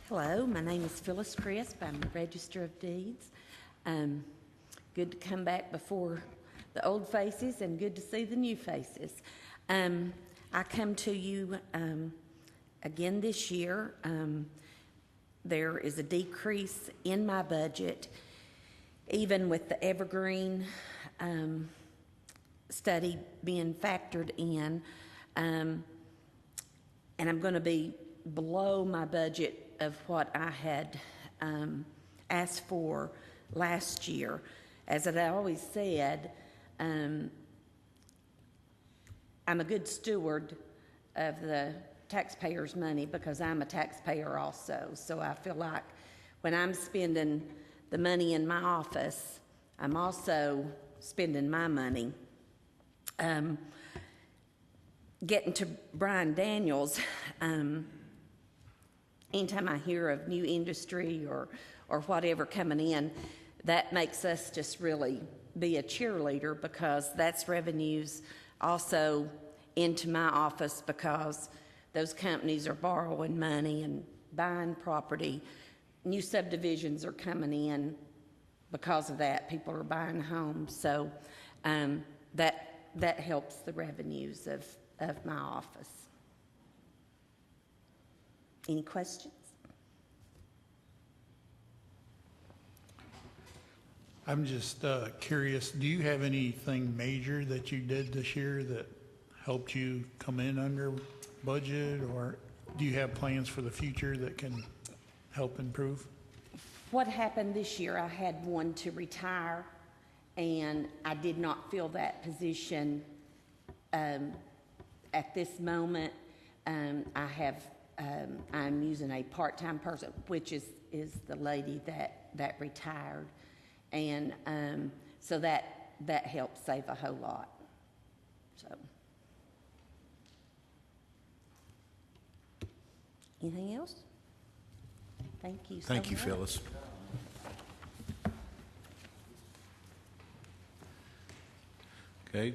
Hello, my name is Phyllis Crisp. I'm the Register of Deeds. Good to come back before the old faces and good to see the new faces. I come to you again this year. There is a decrease in my budget, even with the Evergreen study being factored in. And I'm going to be below my budget of what I had asked for last year. As I always said, I'm a good steward of the taxpayers' money because I'm a taxpayer also. So I feel like when I'm spending the money in my office, I'm also spending my money. Getting to Brian Daniels, anytime I hear of new industry or whatever coming in, that makes us just really be a cheerleader because that's revenues also into my office because those companies are borrowing money and buying property. New subdivisions are coming in because of that. People are buying homes. So that helps the revenues of my office. Any questions? I'm just curious, do you have anything major that you did this year that helped you come in under budget, or do you have plans for the future that can help improve? What happened this year, I had one to retire, and I did not fill that position at this moment. I'm using a part-time person, which is the lady that retired. And so that helped save a whole lot. So, anything else? Thank you so much. Thank you, Phyllis. Okay,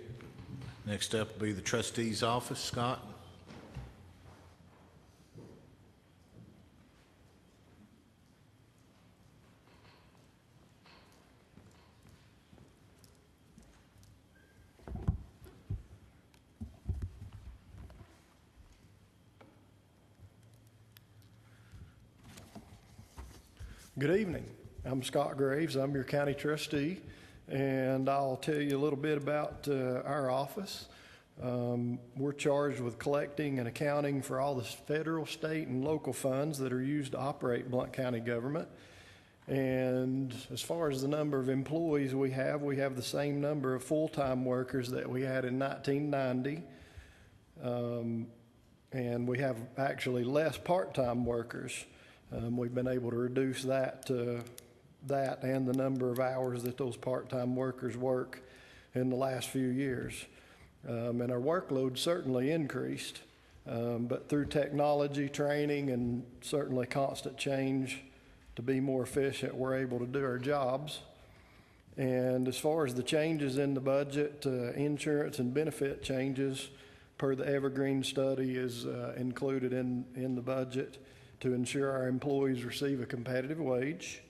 next up will be the trustee's office. Scott? Good evening. I'm Scott Graves. I'm your county trustee, and I'll tell you a little bit about our office. We're charged with collecting and accounting for all the federal, state, and local funds that are used to operate Blount County government. And as far as the number of employees we have the same number of full-time workers that we had in 1990. And we have actually less part-time workers. We've been able to reduce that and the number of hours that those part-time workers work in the last few years. And our workload certainly increased, but through technology, training, and certainly constant change to be more efficient, we're able to do our jobs. And as far as the changes in the budget, insurance and benefit changes per the Evergreen study is included in the budget to ensure our employees receive a competitive wage.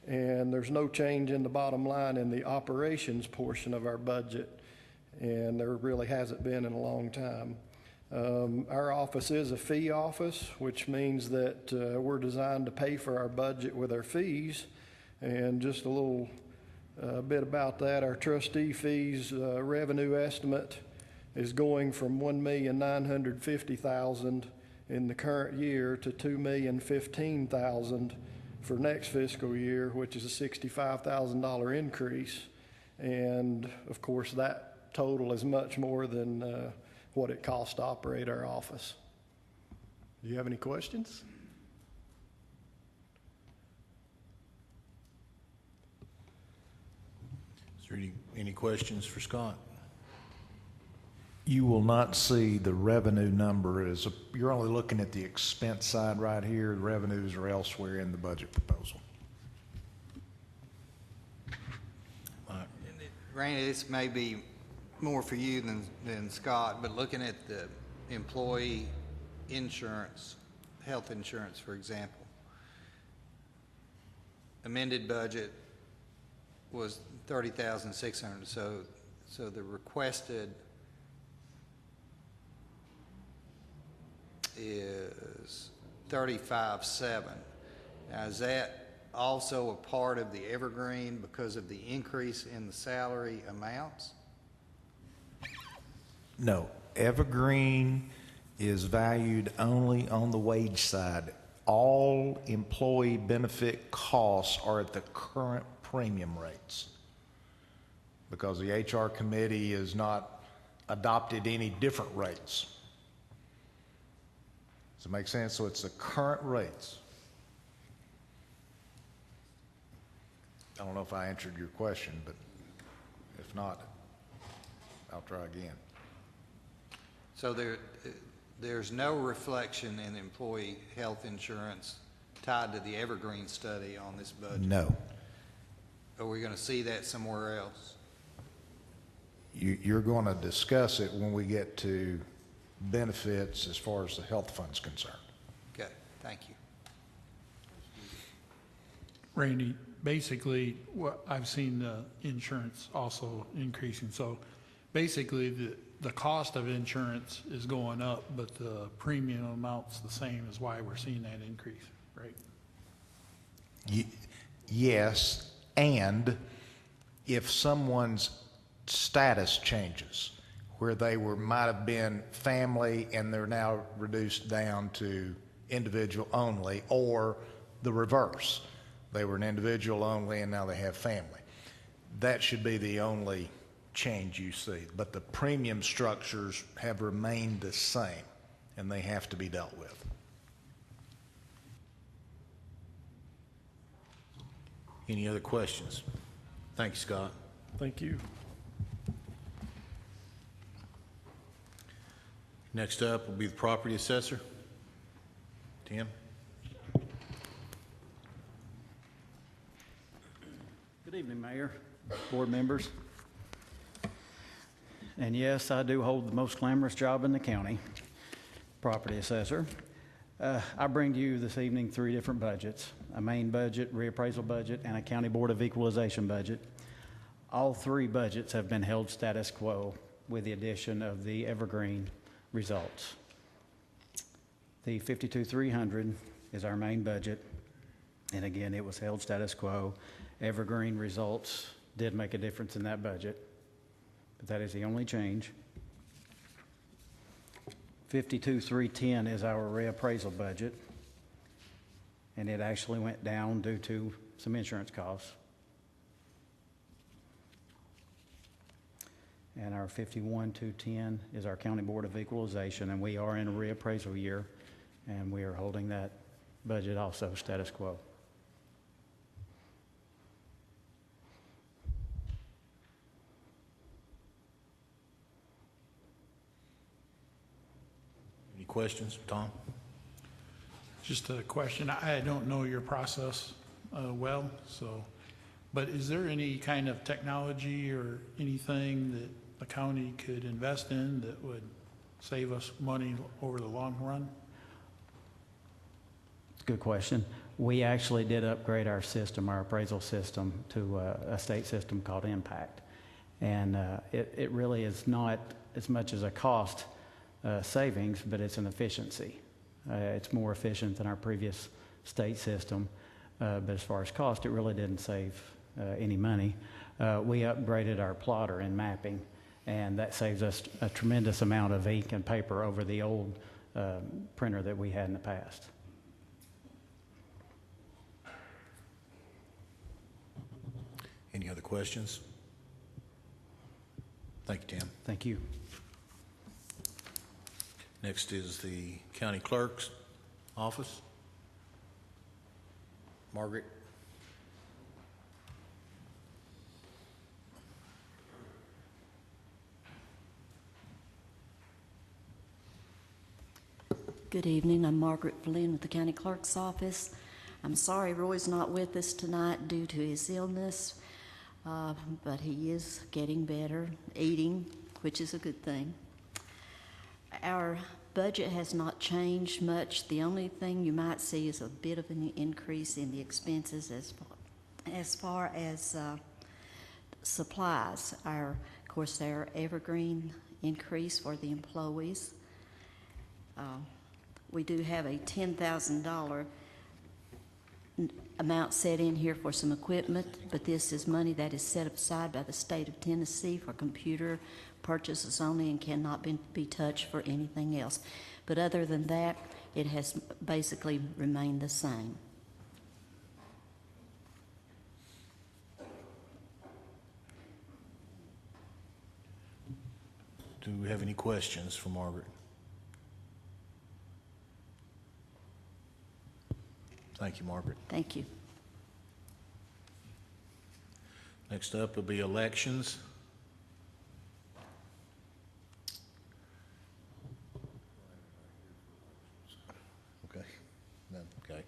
And there's no change in the bottom line in the operations portion of our budget, and there really hasn't been in a long time. Our office is a fee office, which means that we're designed to pay for our budget with our fees. And just a little bit about that, our trustee fees revenue estimate is going from $1,950,000 in the current year to $2,015,000 for next fiscal year, which is a $65,000 increase. And of course, that total is much more than what it costs to operate our office. Do you have any questions? Is there any questions for Scott? You will not see the revenue number you're only looking at the expense side right here. The revenues are elsewhere in the budget proposal. Randy, this may be more for you than Scott, but looking at the employee insurance, health insurance, for example, amended budget was $30,600. So the requested is $35,700. Now, is that also a part of the Evergreen because of the increase in the salary amounts? No, Evergreen is valued only on the wage side. All employee benefit costs are at the current premium rates because the HR committee has not adopted any different rates. Does it make sense? So it's the current rates. I don't know if I answered your question, but if not, I'll try again. So there's no reflection in employee health insurance tied to the Evergreen study on this budget? No. Are we going to see that somewhere else? You're going to discuss it when we get to benefits as far as the health fund's concerned. Okay, thank you. Randy, basically, what I've seen the insurance also increasing. So basically, the cost of insurance is going up, but the premium amount's the same, is why we're seeing that increase, right? Yes, and if someone's status changes, where they might have been family and they're now reduced down to individual only, or the reverse. They were an individual only and now they have family. That should be the only change you see. But the premium structures have remained the same, and they have to be dealt with. Any other questions? Thank you, Scott. Thank you. Next up will be the property assessor. Tim? Good evening, Mayor, board members. And yes, I do hold the most glamorous job in the county, property assessor. I bring to you this evening 3 different budgets: a main budget, reappraisal budget, and a county board of equalization budget. All 3 budgets have been held status quo with the addition of the evergreen results. The 52,300 is our main budget, and again, it was held status quo. Evergreen results did make a difference in that budget, but that is the only change. 52,310 is our reappraisal budget, and it actually went down due to some insurance costs. And our 51,210 is our County Board of Equalization, and we are in a reappraisal year, and we are holding that budget also status quo. Any questions, Tom? Just a question. I don't know your process well, so, but is there any kind of technology or anything that the county could invest in that would save us money over the long run? Good question. We actually did upgrade our system, our appraisal system, to a state system called Impact. And it really is not as much as a cost savings, but it's an efficiency. It's more efficient than our previous state system, but as far as cost, it really didn't save any money. We upgraded our plotter and mapping, and that saves us a tremendous amount of ink and paper over the old printer that we had in the past. Any other questions? Thank you, Tim. Thank you. Next is the county clerk's office. Margaret? Good evening. I'm Margaret Flynn with the County Clerk's Office. I'm sorry Roy's not with us tonight due to his illness, but he is getting better, eating, which is a good thing. Our budget has not changed much. The only thing you might see is a bit of an increase in the expenses as far as supplies. Of course, our evergreen increase for the employees. We do have a $10,000 amount set in here for some equipment, but this is money that is set aside by the state of Tennessee for computer purchases only and cannot be touched for anything else. But other than that, it has basically remained the same. Do we have any questions for Margaret? Thank you, Margaret. Thank you. Next up will be elections. Okay. Okay.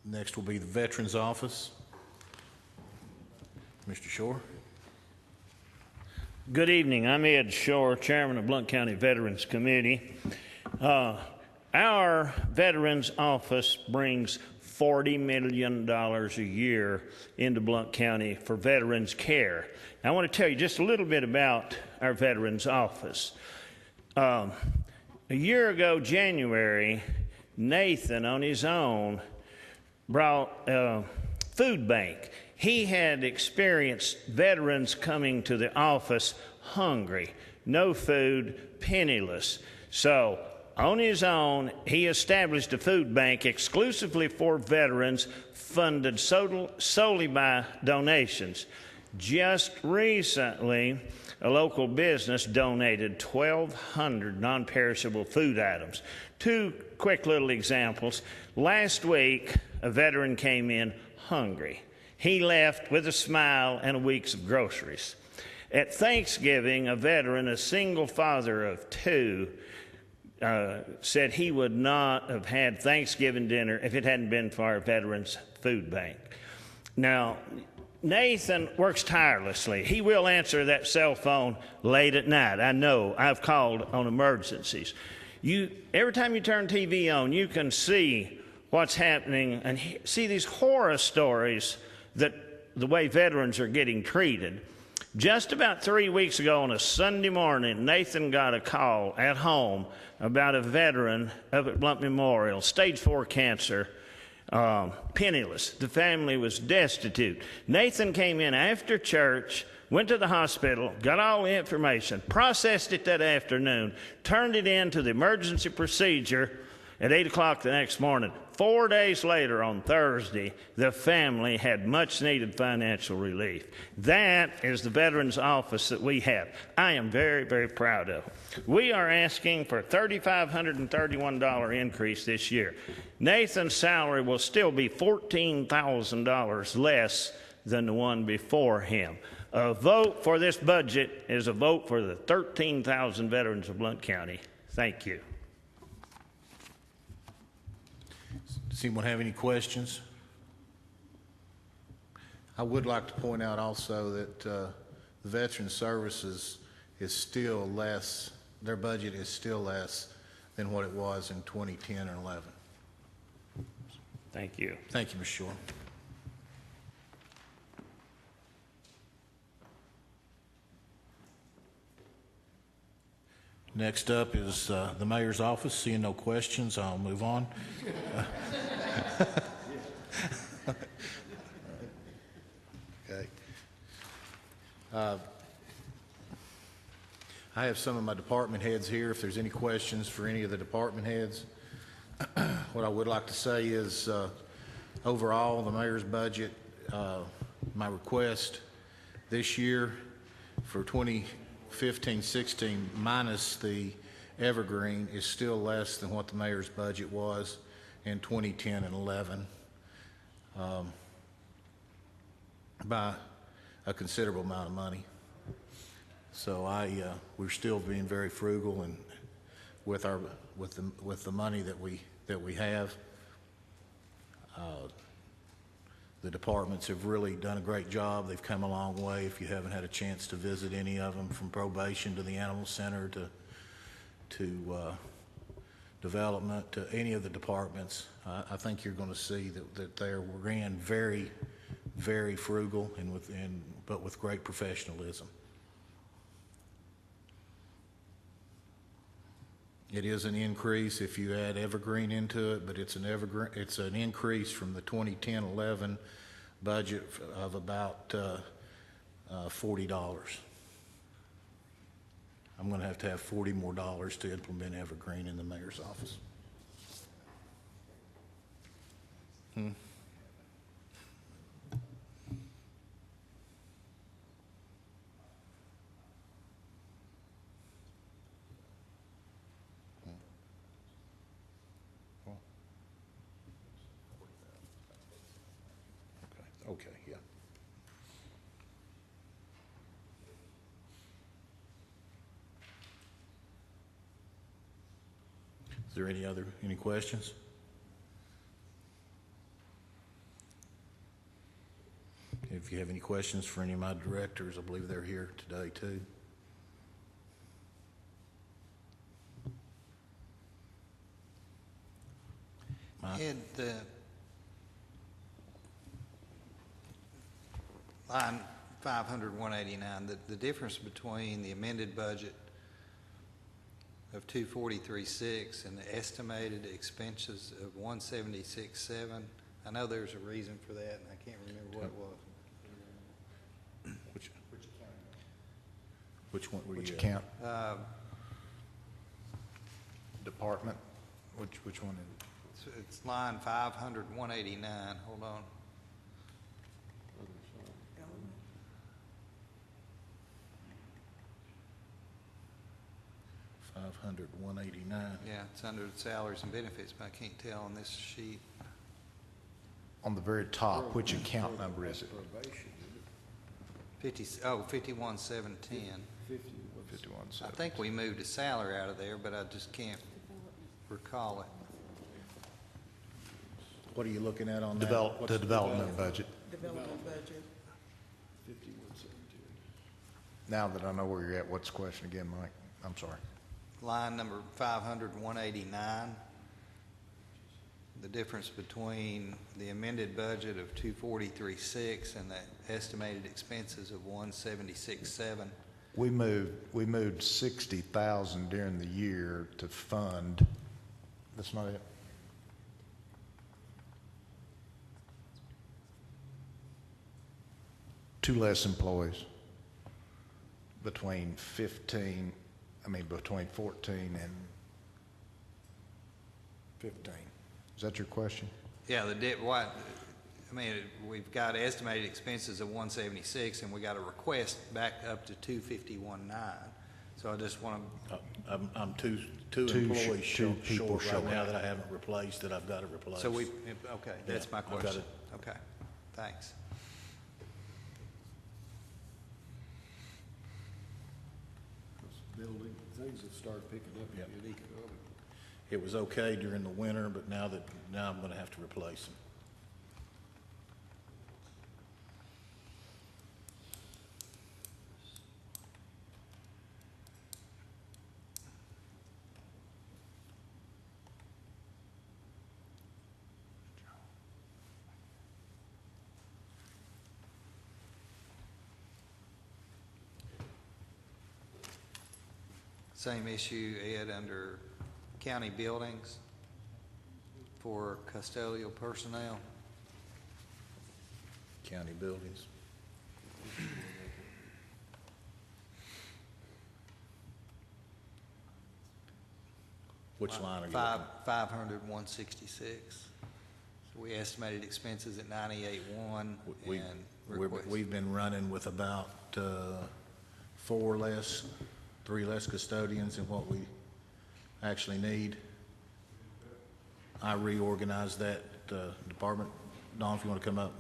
Next will be the Veterans Office. Mr. Shore. Good evening. I'm Ed Shore, Chairman of Blount County Veterans Committee. Our Veterans Office brings $40 million a year into Blount County for veterans care. Now, I want to tell you just a little bit about our Veterans Office. A year ago, January, Nathan on his own brought a food bank. He had experienced veterans coming to the office hungry, no food, penniless. So, on his own, he established a food bank exclusively for veterans, funded solely by donations. Just recently, a local business donated 1,200 non-perishable food items. Two quick little examples. Last week, a veteran came in hungry. He left with a smile and a week's of groceries. At Thanksgiving, a veteran, a single father of two, said he would not have had Thanksgiving dinner if it hadn't been for our Veterans Food Bank. Now, Nathan works tirelessly. He will answer that cell phone late at night. I know. I've called on emergencies. Every time you turn TV on, you can see what's happening and see these horror stories that the way veterans are getting treated. Just about 3 weeks ago on a Sunday morning, Nathan got a call at home about a veteran up at Blount Memorial, stage 4 cancer, penniless. The family was destitute. Nathan came in after church, went to the hospital, got all the information, processed it that afternoon, turned it in to the emergency procedure at 8 o'clock the next morning. 4 days later, on Thursday, the family had much-needed financial relief. That is the Veterans Office that we have. I am very, very proud of it. We are asking for a $3,531 increase this year. Nathan's salary will still be $14,000 less than the one before him. A vote for this budget is a vote for the 13,000 veterans of Blount County. Thank you. Does anyone have any questions? I would like to point out also that the Veteran Services is still less, their budget is still less than what it was in 2010 and 11. Thank you. Thank you, Mr. Shore. Next up is the mayor's office. Seeing no questions, I'll move on. Okay. I have some of my department heads here. If there's any questions for any of the department heads, what I would like to say is overall, the mayor's budget, my request this year for 2015-16 minus the evergreen is still less than what the mayor's budget was in 2010 and 11 by a considerable amount of money. So we're still being very frugal and with the money that we have. The departments have really done a great job. They've come a long way. If you haven't had a chance to visit any of them, from probation to the animal center to development to any of the departments, I think you're going to see that they ran very, very frugal but with great professionalism. It is an increase if you add evergreen into it, but it's an increase from the 2010-11 budget of about $40. I'm going to have $40 more to implement evergreen in the mayor's office. Okay, yeah. Is there any questions? If you have any questions for any of my directors, I believe they're here today too. Ed, line 500-189, the difference between the amended budget of 243.6 and the estimated expenses of 176.7, I know there's a reason for that, and I can't remember what it was. Which one were you Which at? account? Department? Which one is it? It's line 500, 189. Hold on. 500, 189. Yeah, it's under the salaries and benefits, but I can't tell on this sheet. On the very top, which account number is it? 51,710. 51. I think we moved a salary out of there, but I just can't recall it. What are you looking at on that? The development budget. Development budget. Now that I know where you're at, what's the question again, Mike? I'm sorry. Line number 500, 189. The difference between the amended budget of 243.6 and the estimated expenses of 176.7. We moved 60,000 during the year to fund. That's not it. Two less employees between 14 and 15. Is that your question? Yeah, we've got estimated expenses of 176, and we got a request back up to 251.9. So I just want to. I'm two employees short right now that I haven't replaced, that I've got to replace. So okay, that's my I've got question. it. Okay, thanks. Building, things have started picking up in economic. It was okay during the winter, but now I'm going to have to replace them. Same issue, Ed, under county buildings for custodial personnel. County buildings. Which line are you looking at? 500, 166. So we estimated expenses at 98.1 and request. We've been running with about 3 less custodians than what we actually need. I reorganized that department. Don, if you want to come up.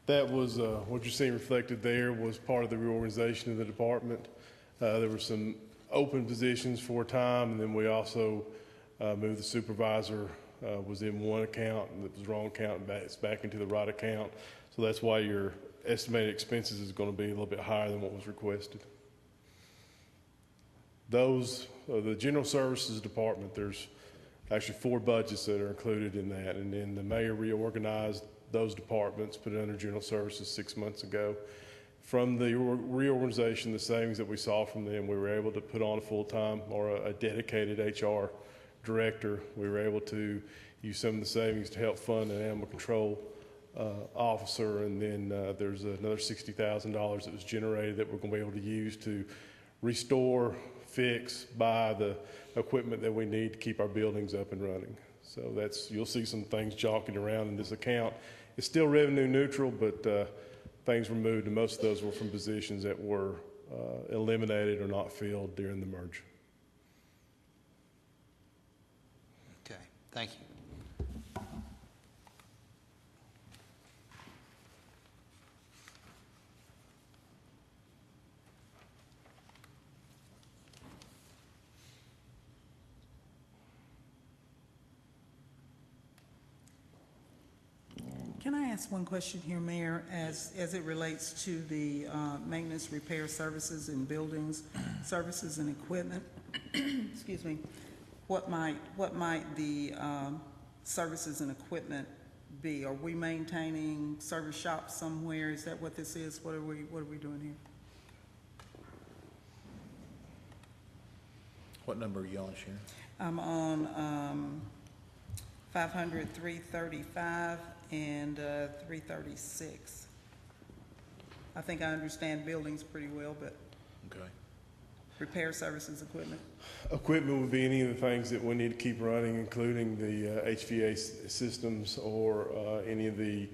That was, what you're seeing reflected there was part of the reorganization of the department. There were some open positions for a time, and then we also moved the supervisor, was in one account, and it was the wrong account, and it's back into the right account. So that's why your estimated expenses is going to be a little bit higher than what was requested. Those, the general services department, there's actually 4 budgets that are included in that, and then the mayor reorganized those departments, put it under general services 6 months ago. From the reorganization, the savings that we saw from them, we were able to put on a full-time or a dedicated HR director. We were able to use some of the savings to help fund an animal control officer, and then there's another $60,000 that was generated that we're going to be able to use to restore, fix, buy the equipment that we need to keep our buildings up and running. So you'll see some things jockeying around in this account. It's still revenue neutral, but things were moved, and most of those were from positions that were eliminated or not filled during the merger. Okay, thank you. Can I ask one question here, Mayor, as it relates to the maintenance, repair services and buildings, services and equipment? Excuse me. What might the services and equipment be? Are we maintaining service shops somewhere? Is that what this is? What are we doing here? What number are you on, Sharon? I'm on 500, 335, and 336. I think I understand buildings pretty well, but Okay. repair services equipment. Equipment would be any of the things that we need to keep running, including the HVAC systems or any of the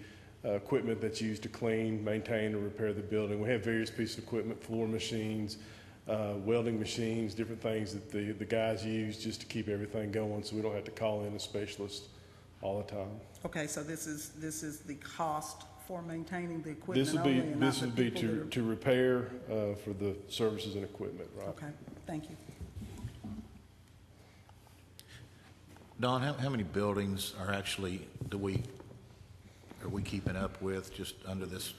equipment that's used to clean, maintain, or repair the building. We have various pieces of equipment, floor machines, welding machines, different things that the guys use just to keep everything going, so we don't have to call in a specialist all the time. Okay, so this is the cost for maintaining the equipment only, and not This the would be people that are... to repair for the services and equipment, right? Okay, thank you. Don, how many buildings are we keeping up with just under this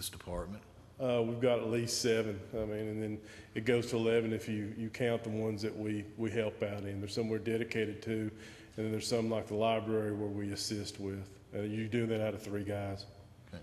department? We've got at least 7, I mean, and then it goes to 11 if you count the ones that we help out in. There's some we're dedicated to, and then there's some like the library where we assist with. You're doing that out of 3 guys. Okay.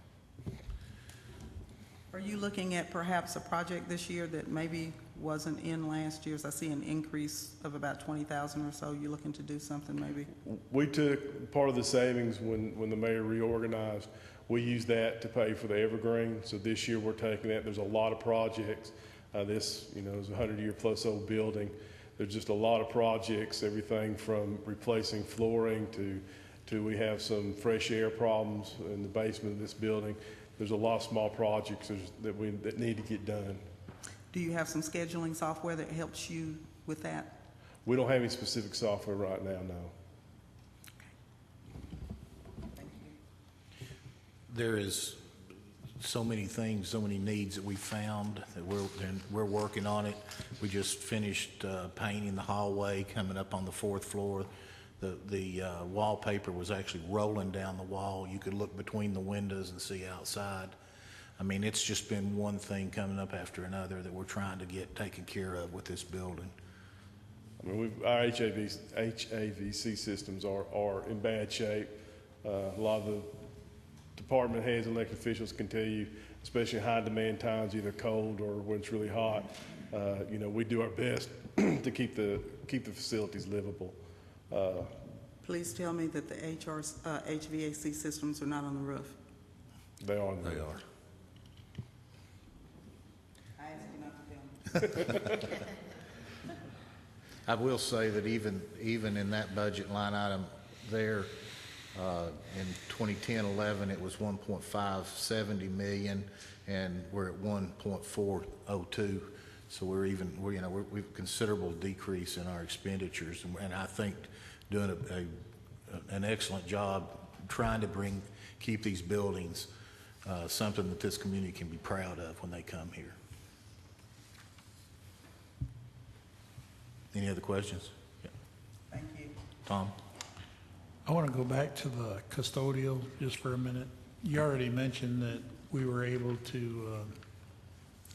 Are you looking at perhaps a project this year that maybe wasn't in last year's? I see an increase of about 20,000 or so. You looking to do something maybe? We took part of the savings when the mayor reorganized. We used that to pay for the evergreen. So this year we're taking that. There's a lot of projects. This, is a 100-year-plus old building. There's just a lot of projects, everything from replacing flooring to we have some fresh air problems in the basement of this building. There's a lot of small projects that need to get done. Do you have some scheduling software that helps you with that? We don't have any specific software right now, no. There is so many things, so many needs that we found that we're working on it. We just finished painting the hallway coming up on the 4th floor. The wallpaper was actually rolling down the wall. You could look between the windows and see outside. I mean, it's just been one thing coming up after another that we're trying to get taken care of with this building. I mean, our HVAC systems are in bad shape. A lot of the department heads and elected officials can tell you, especially in high demand times, either cold or when it's really hot, we do our best to keep the facilities livable. Please tell me that the HVAC systems are not on the roof. They are. They are. I asked you not to tell me. I will say that even in that budget line item there, in 2010-11, it was 1.570 million, and we're at 1.402. So we've considerable decrease in our expenditures, and I think doing an excellent job trying to keep these buildings something that this community can be proud of when they come here. Any other questions? Yeah. Thank you. Tom? I want to go back to the custodial just for a minute. You already mentioned that we were able to,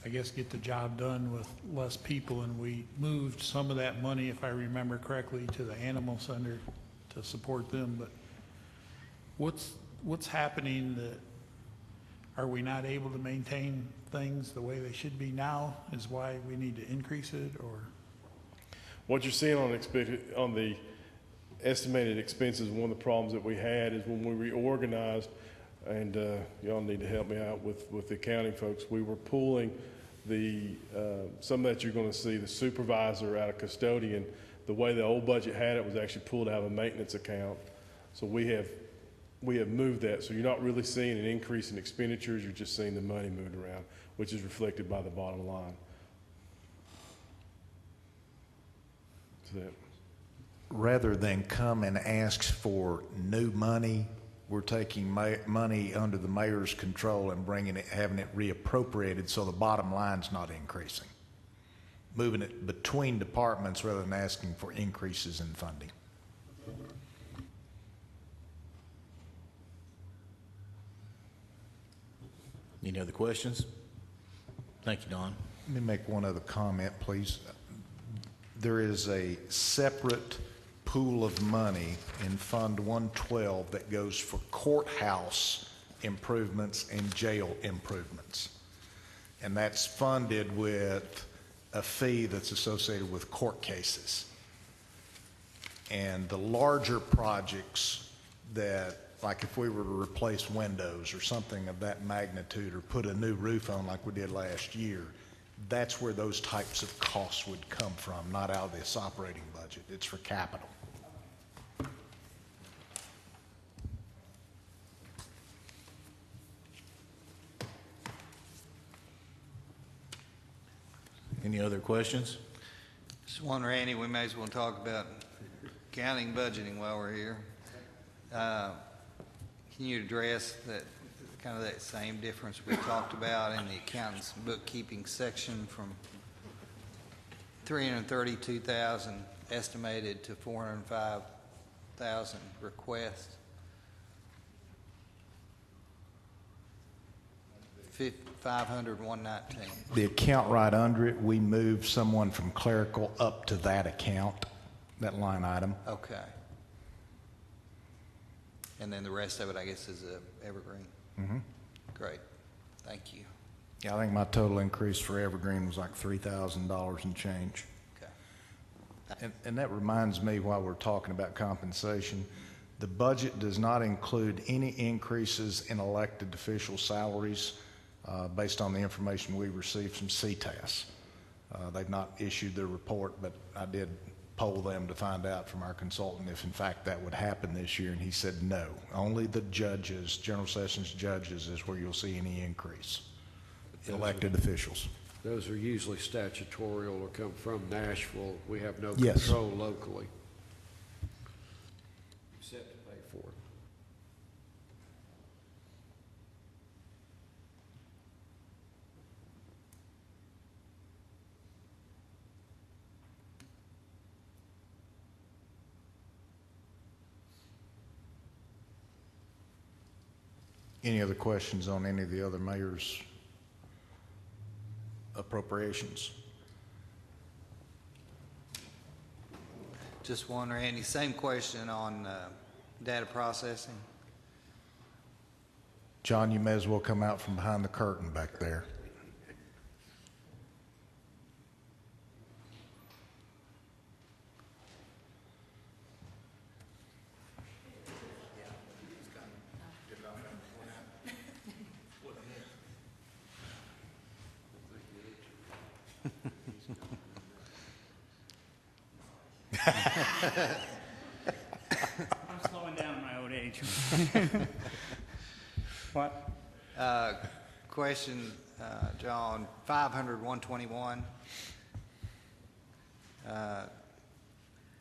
get the job done with less people, and we moved some of that money, if I remember correctly, to the animal center to support them. But what's happening that are we not able to maintain things the way they should be now is why we need to increase it, or? What you're seeing on the estimated expenses, one of the problems that we had is when we reorganized, and y'all need to help me out with the accounting folks, we were pulling some that you're going to see, the supervisor out of custodian. The way the old budget had it was actually pulled out of a maintenance account. So we have moved that. So you're not really seeing an increase in expenditures, you're just seeing the money moved around, which is reflected by the bottom line. That's it. Rather than come and ask for new money, we're taking money under the mayor's control and having it reappropriated so the bottom line's not increasing. Moving it between departments rather than asking for increases in funding. Any other questions? Thank you, Don. Let me make one other comment, please. There is a separate pool of money in Fund 112 that goes for courthouse improvements and jail improvements. And that's funded with a fee that's associated with court cases. And the larger projects that like if we were to replace windows or something of that magnitude, or put a new roof on like we did last year, that's where those types of costs would come from, not out of this operating budget. It's for capital. Any other questions? Just one, Randy, we may as well talk about county budgeting while we're here. Can you address that, kind of that same difference we talked about in the accountant's bookkeeping section from 332,000 estimated to 405,000 requests? 500, 119. The account right under it, we moved someone from clerical up to that account, that line item. Okay. And then the rest of it, I guess, is evergreen. Mm-hmm. Great. Thank you. Yeah, I think my total increase for Evergreen was like $3,000 and change. Okay. And that reminds me, while we're talking about compensation, the budget does not include any increases in elected official salaries based on the information we received from CTAS. They've not issued their report, but I did poll them to find out from our consultant if in fact that would happen this year, and he said no. Only the judges, General Sessions judges, is where you'll see any increase. Elected officials. Those are usually statutorial or come from Nashville. We have no Yes. control locally. Except to pay for it. Any other questions on any of the other mayor's appropriations? Just one, Randy, same question on data processing. John, you may as well come out from behind the curtain back there. I'm slowing down in my old age. What? Question, John, 500, 121.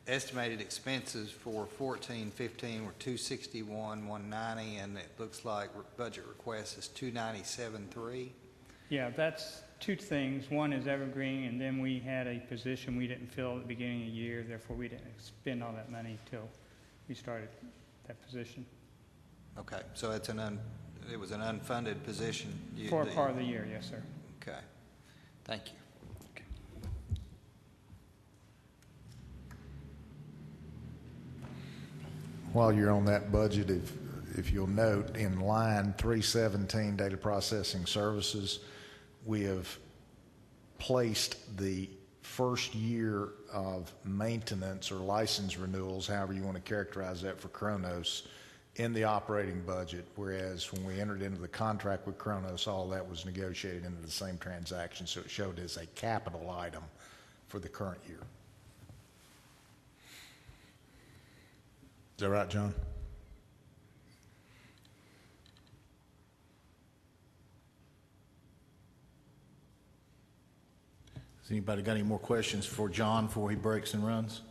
Estimated expenses for 14, 15 were 261, 190, and it looks like budget request is 297.3. Yeah, that's two things. One is Evergreen, and then we had a position we didn't fill at the beginning of the year, therefore we didn't spend all that money till we started that position. Okay, so it's it was an unfunded position. For a part of the year, yes, sir. Okay, thank you. While you're on that budget, if you'll note, in line 317, data processing services, we have placed the first year of maintenance or license renewals, however you want to characterize that, for Chronos in the operating budget, whereas when we entered into the contract with Chronos, all that was negotiated into the same transaction, so it showed as a capital item for the current year. Is that right, John? Has anybody got any more questions for John before he breaks and runs?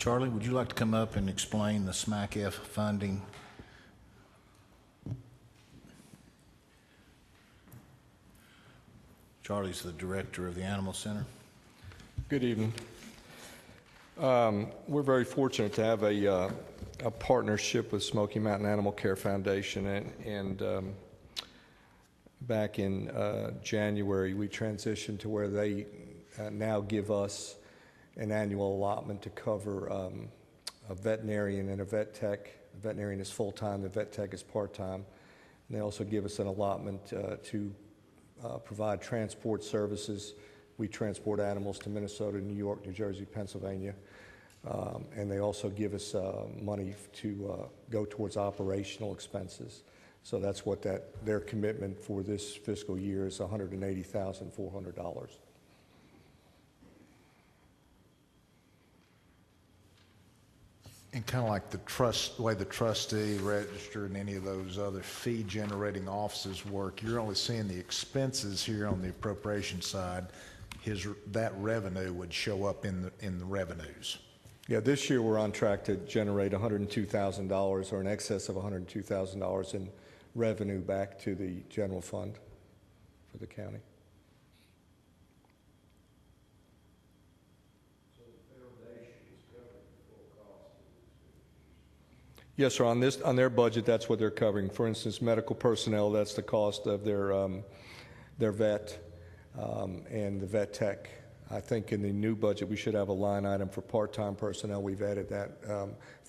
Charlie, would you like to come up and explain the SMAC-F funding? Charlie's the director of the Animal Center. Good evening. We're very fortunate to have a partnership with Smoky Mountain Animal Care Foundation, and back in January we transitioned to where they now give us an annual allotment to cover a veterinarian and a vet tech. The veterinarian is full-time, the vet tech is part-time. And they also give us an allotment to provide transport services. We transport animals to Minnesota, New York, New Jersey, Pennsylvania. And they also give us money to go towards operational expenses. So that's what their commitment for this fiscal year is, $180,400. And kind of like the way the trustee register and any of those other fee-generating offices work, you're only seeing the expenses here on the appropriation side. That revenue would show up in the revenues. Yeah, this year we're on track to generate $102,000 or in excess of $102,000 in revenue back to the general fund for the county. Yes, sir. On their budget, that's what they're covering. For instance, medical personnel, that's the cost of their vet and the vet tech. I think in the new budget we should have a line item for part-time personnel. We've added that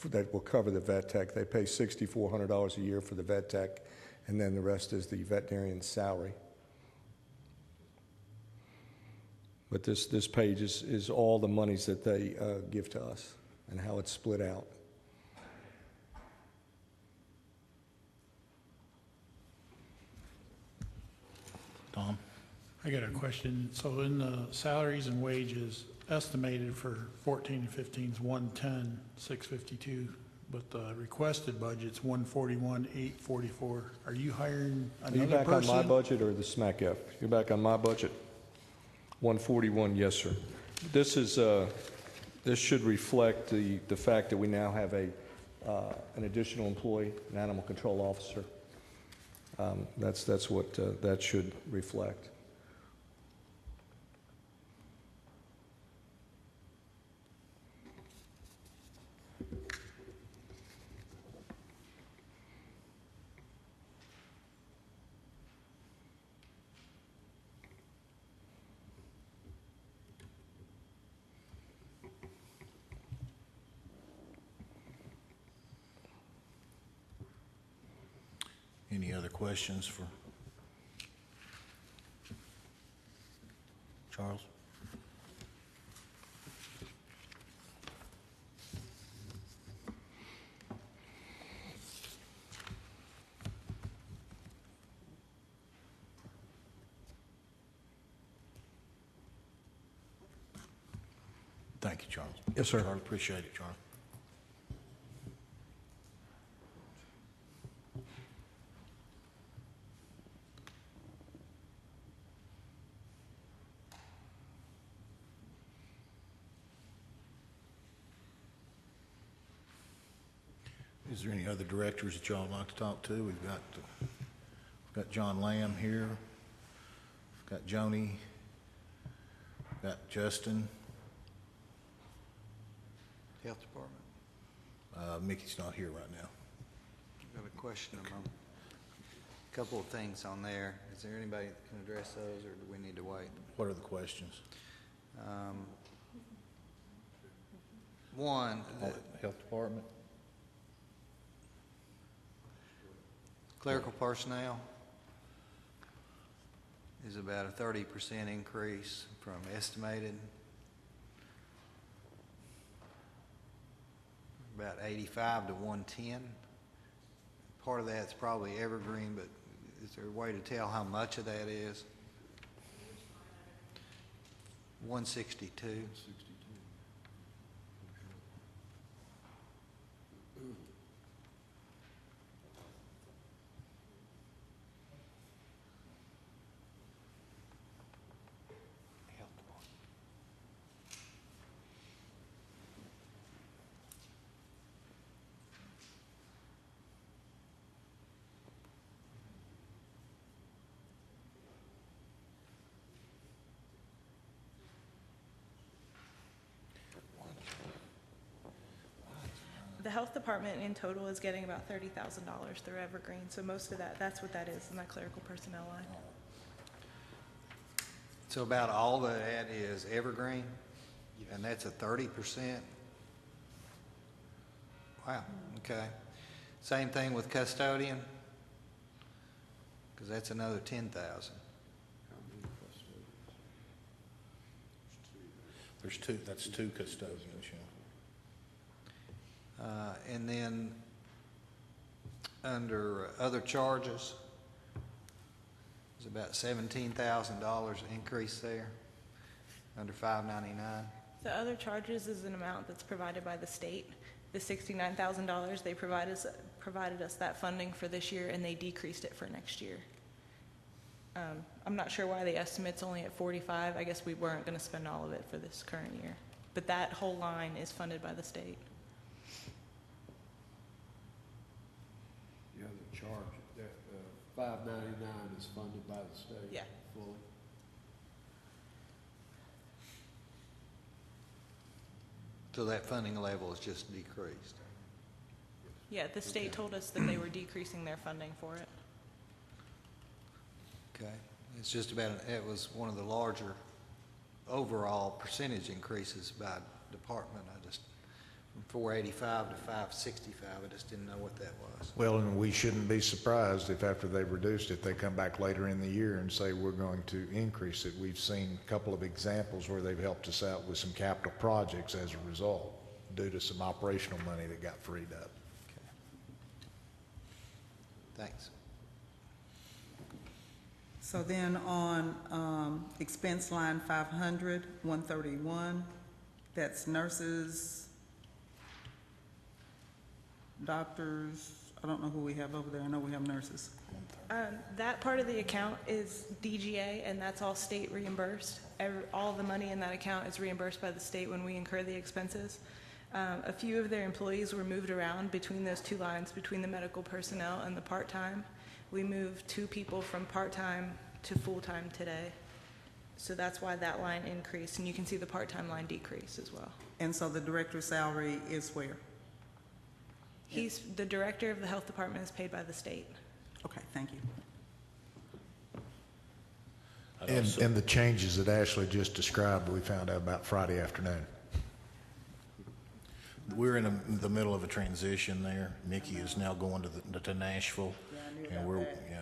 that will cover the vet tech. They pay $6,400 a year for the vet tech, and then the rest is the veterinarian's salary. But this page is all the monies that they give to us and how it's split out. Tom? I got a question. So in the salaries and wages estimated for 14 and 15 is 110, 652, but the requested budget's 141, 844. Are you hiring Are you another back person? on my budget or the SMAC-F? You're back on my budget? 141, yes, sir. This is this should reflect the fact that we now have an additional employee, an animal control officer. That's what that should reflect. Any other questions for Charles? Thank you, Charles. Yes, sir. Charles, appreciate it, Charles. Is there any other directors that y'all would like to talk to? We've got John Lamb here. We've got Joni. We've got Justin. Health Department. Mickey's not here right now. I've got a question about a couple of things on there. Is there anybody that can address those, or do we need to wait? What are the questions? One, Health Department. clerical personnel is about a 30% increase from estimated. About 85 to 110. Part of that's probably evergreen, but is there a way to tell how much of that is? 162. health department in total is getting about $30,000 through Evergreen, so most of that's what that is in that clerical personnel line. So about all of that is Evergreen, and that's a 30%? Wow, okay. Same thing with custodian, because that's another 10,000. There's two, that's two custodians, yeah. And then under other charges, there's about $17,000 increase there, under 599. The other charges is an amount that's provided by the state. The $69,000, they provided us that funding for this year, and they decreased it for next year. I'm not sure why the estimate's only at 45. I guess we weren't going to spend all of it for this current year. But that whole line is funded by the state. Yeah, the charge, that, 599 is funded by the state. Yeah. Fully. So that funding level is just decreased. Yeah, the state told us that they were decreasing their funding for it. Okay. It's just about, it was one of the larger overall percentage increases by department. I just, from 485 to 565, I just didn't know what that was. Well, and we shouldn't be surprised if after they've reduced it, they come back later in the year and say, we're going to increase it. We've seen a couple of examples where they've helped us out with some capital projects as a result, due to some operational money that got freed up. Okay. Thanks. So then on expense line 500, 131, that's nurses, doctors, I don't know who we have over there. I know we have nurses. That part of the account is DGA, and that's all state reimbursed. All the money in that account is reimbursed by the state when we incur the expenses. A few of their employees were moved around between those two lines, between the medical personnel and the part-time. We moved 2 people from part-time to full-time today. So that's why that line increased, and you can see the part-time line decrease as well. And so the director's salary is where? He's the director of the health department is paid by the state. Okay, thank you. And the changes that Ashley just described, we found out about Friday afternoon. We're in the middle of a transition there. Nikki is now going to Nashville, and we're, yeah.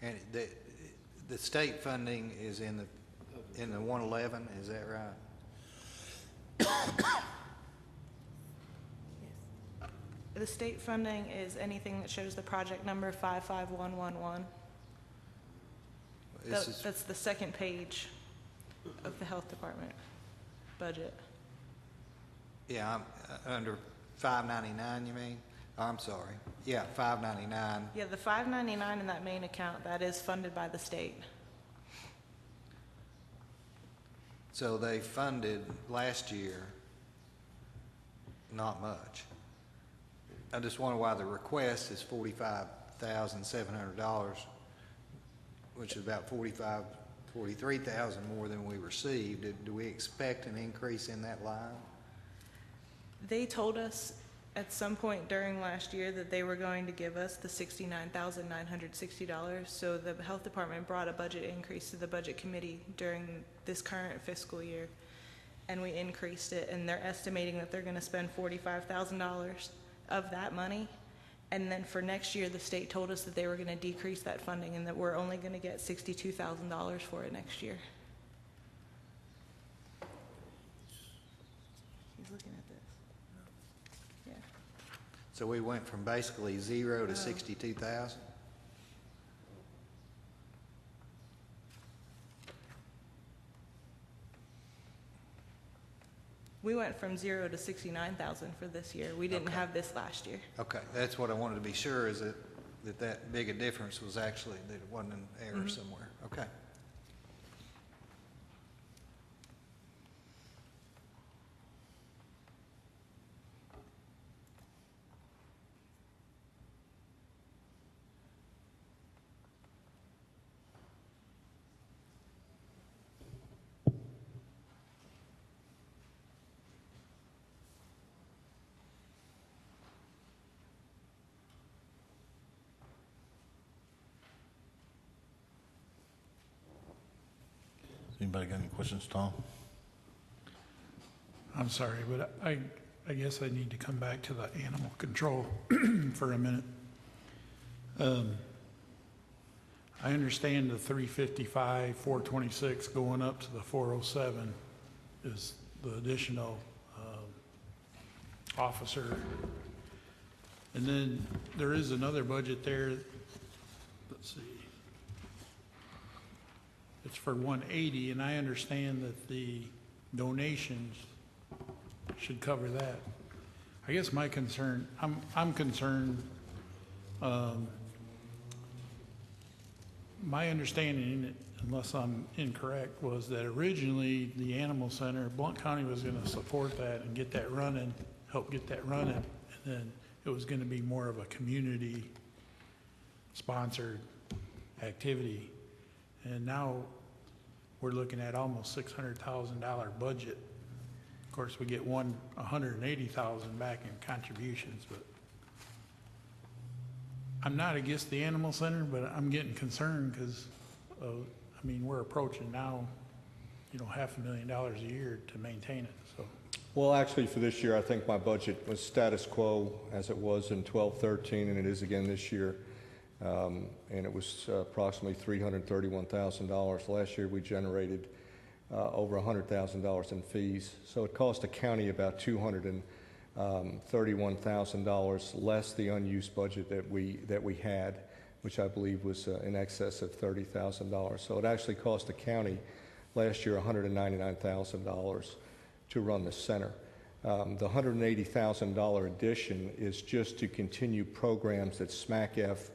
And the state funding is in the 111, is that right? The state funding is anything that shows the project number 55111. That's the second page of the health department budget. Yeah, under 599, you mean? Oh, I'm sorry. Yeah, 599. Yeah, the 599 in that main account, that is funded by the state. So they funded last year not much. I just wonder why the request is $45,700, which is about $43,000 more than we received. Do we expect an increase in that line? They told us at some point during last year that they were going to give us the $69,960. So the health department brought a budget increase to the budget committee during this current fiscal year, and we increased it, and they're estimating that they're going to spend $45,000 of that money. And then for next year, the state told us that they were going to decrease that funding and that we're only going to get $62,000 for it next year. He's looking at this. Yeah. So we went from basically 0 to 62,000? We went from 0 to 69,000 for this year. We didn't have this last year. Okay, that's what I wanted to be sure, is that big a difference was actually, that it wasn't an error somewhere. Okay. Anybody got any questions, Tom? I'm sorry, but I guess I need to come back to the animal control for a minute. I understand the 355, 426 going up to the 407 is the additional officer. And then there is another budget there, let's see. It's for 180, and I understand that the donations should cover that. I guess my concern, I'm concerned, my understanding, unless I'm incorrect, was that originally the animal center, Blount County was going to support that and get that running, help get that running, and then it was going to be more of a community sponsored activity. And now we're looking at almost $600,000 budget. Of course, we get $180,000 back in contributions, but I'm not against the animal center, but I'm getting concerned because, I mean, we're approaching now, $500,000 a year to maintain it. So, Well, actually, for this year, I think my budget was status quo as it was in 12-13, and it is again this year. And it was approximately $331,000. Last year, we generated over $100,000 in fees. So it cost the county about $231,000 less the unused budget that we had, which I believe was in excess of $30,000. So it actually cost the county last year $199,000 to run the center. The $180,000 addition is just to continue programs that SMACF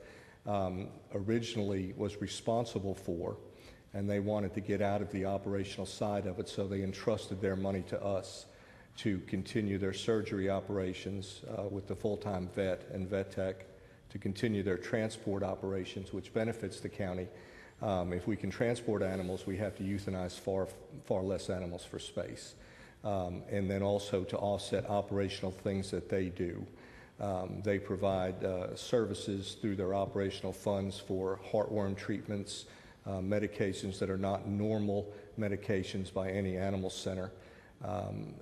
originally was responsible for, and they wanted to get out of the operational side of it, so they entrusted their money to us to continue their surgery operations with the full-time vet and vet tech, to continue their transport operations, which benefits the county. If we can transport animals, we have to euthanize far less animals for space. And then also to offset operational things that they do. They provide services through their operational funds for heartworm treatments, medications that are not normal medications by any animal center.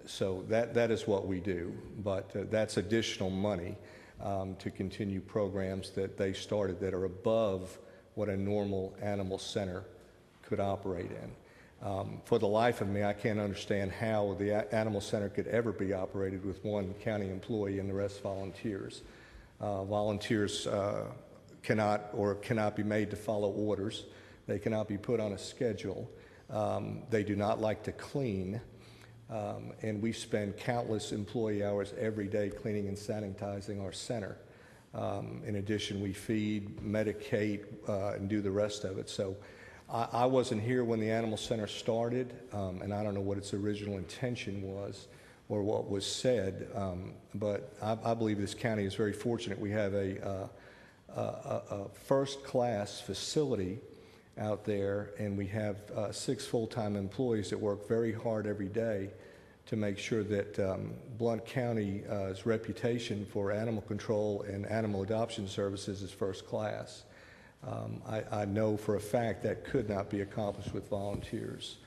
So that is what we do, but that's additional money to continue programs that they started that are above what a normal animal center could operate in. For the life of me, I can't understand how the animal center could ever be operated with one county employee and the rest volunteers. Volunteers cannot be made to follow orders. They cannot be put on a schedule. They do not like to clean. And we spend countless employee hours every day cleaning and sanitizing our center. In addition, we feed, medicate, and do the rest of it. So I wasn't here when the animal center started, and I don't know what its original intention was or what was said, but I believe this county is very fortunate. We have a first-class facility out there, and we have 6 full-time employees that work very hard every day to make sure that Blount County's reputation for animal control and animal adoption services is first class. I know for a fact that could not be accomplished with volunteers.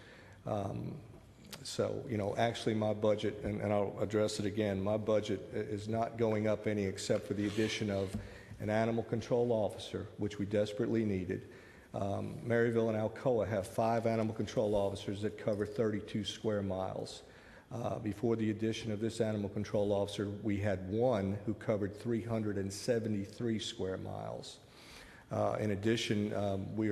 So, actually my budget, and I'll address it again, my budget is not going up any except for the addition of an animal control officer, which we desperately needed. Maryville and Alcoa have 5 animal control officers that cover 32 square miles. Before the addition of this animal control officer, we had 1 who covered 373 square miles. In addition, we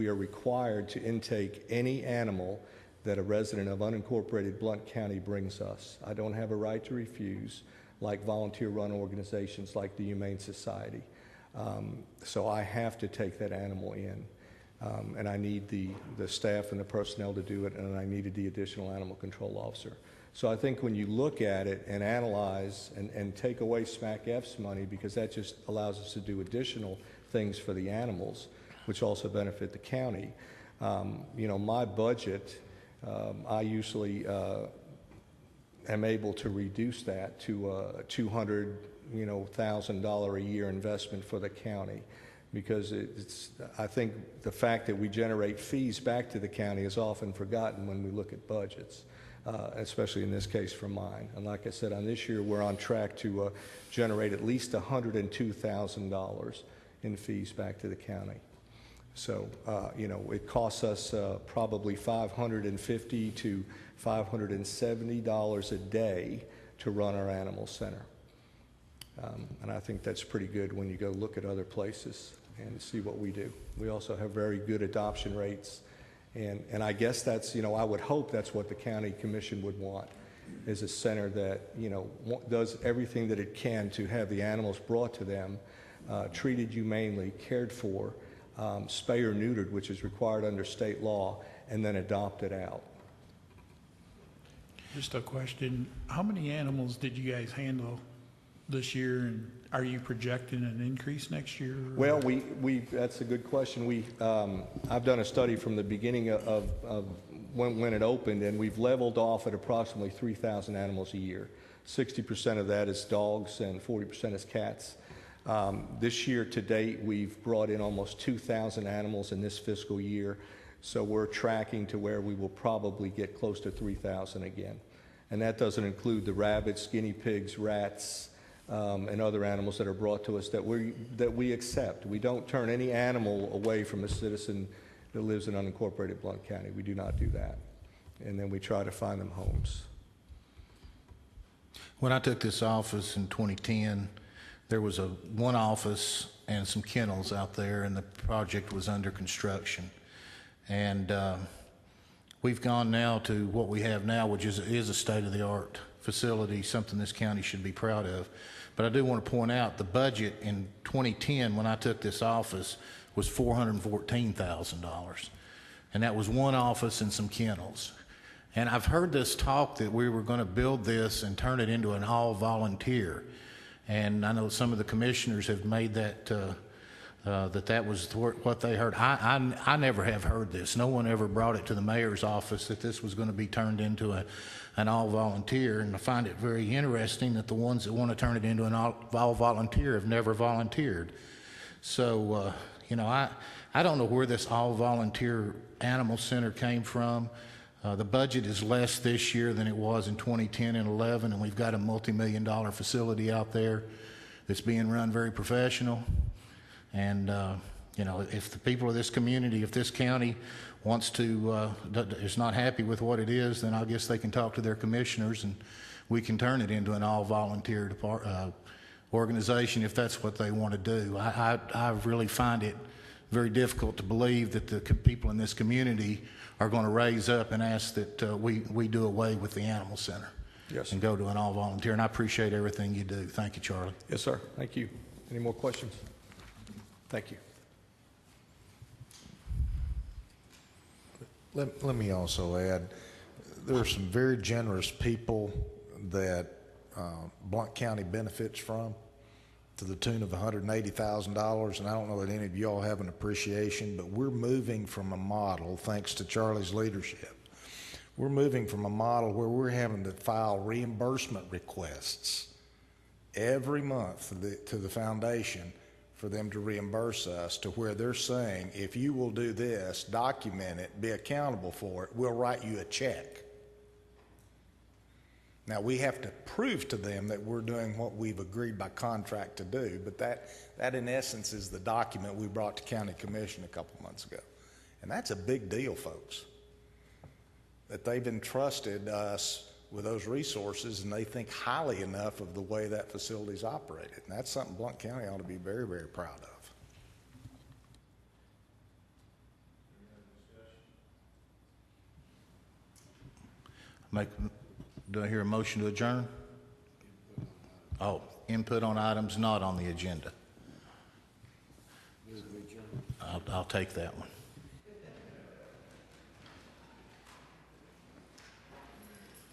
are required to intake any animal that a resident of unincorporated Blount County brings us. I don't have a right to refuse, like volunteer-run organizations like the Humane Society. So I have to take that animal in. And I need the staff and the personnel to do it, and I needed the additional animal control officer. So I think when you look at it and analyze and take away SMACF's money, because that just allows us to do additional things for the animals, which also benefit the county. My budget, I usually am able to reduce that to a $200,000 a year investment for the county. because I think the fact that we generate fees back to the county is often forgotten when we look at budgets, especially in this case for mine. And like I said, on this year, we're on track to generate at least $102,000 in fees back to the county. So, it costs us probably $550 to $570 a day to run our animal center. And I think that's pretty good when you go look at other places and see what we do. We also have very good adoption rates. And I guess that's, I would hope that's what the county commission would want, is a center that, does everything that it can to have the animals brought to them, treated humanely, cared for, spay or neutered, which is required under state law, and then adopted out. Just a question, how many animals did you guys handle this year, and are you projecting an increase next year? Well, that's a good question. I've done a study from the beginning of when it opened, and we've leveled off at approximately 3,000 animals a year. 60% of that is dogs and 40% is cats. This year to date, we've brought in almost 2,000 animals in this fiscal year, so we're tracking to where we will probably get close to 3,000 again. And that doesn't include the rabbits, guinea pigs, rats, and other animals that are brought to us that we accept. We don't turn any animal away from a citizen that lives in unincorporated Blount County. We do not do that. And then we try to find them homes. When I took this office in 2010, there was one office and some kennels out there, and the project was under construction. And we've gone now to what we have now, which is a state-of-the-art facility, something this county should be proud of. But I do want to point out the budget in 2010, when I took this office, was $414,000. And that was one office and some kennels. And I've heard this talk that we were going to build this and turn it into an all-volunteer. And I know some of the commissioners have made that that was what they heard. I never have heard this. No one ever brought it to the mayor's office that this was going to be turned into an all-volunteer. And I find it very interesting that the ones that want to turn it into an all-volunteer have never volunteered. So, I don't know where this all-volunteer animal center came from. The budget is less this year than it was in 2010 and 11, and we've got a multi-million-dollar facility out there that's being run very professional. And, if the people of this community, if this county wants to, is not happy with what it is, then I guess they can talk to their commissioners and we can turn it into an all-volunteer organization if that's what they want to do. I really find it very difficult to believe that the people in this community are going to raise up and ask that we do away with the animal center. Yes. And go to an all-volunteer. And I appreciate everything you do. Thank you, Charlie. Yes, sir. Thank you. Any more questions? Thank you. Let me also add, there are some very generous people that Blount County benefits from, to the tune of $180,000, and I don't know that any of you all have an appreciation, but we're moving from a model, thanks to Charlie's leadership, we're moving from a model where we're having to file reimbursement requests every month to the foundation for them to reimburse us, to where they're saying, if you will do this, document it, be accountable for it, we'll write you a check. Now, we have to prove to them that we're doing what we've agreed by contract to do, but that in essence is the document we brought to County Commission a couple months ago. And that's a big deal, folks, that they've entrusted us with those resources and they think highly enough of the way that facility's operated. And that's something Blount County ought to be very, very proud of. Do I hear a motion to adjourn? Oh, input on items not on the agenda. I'll take that one.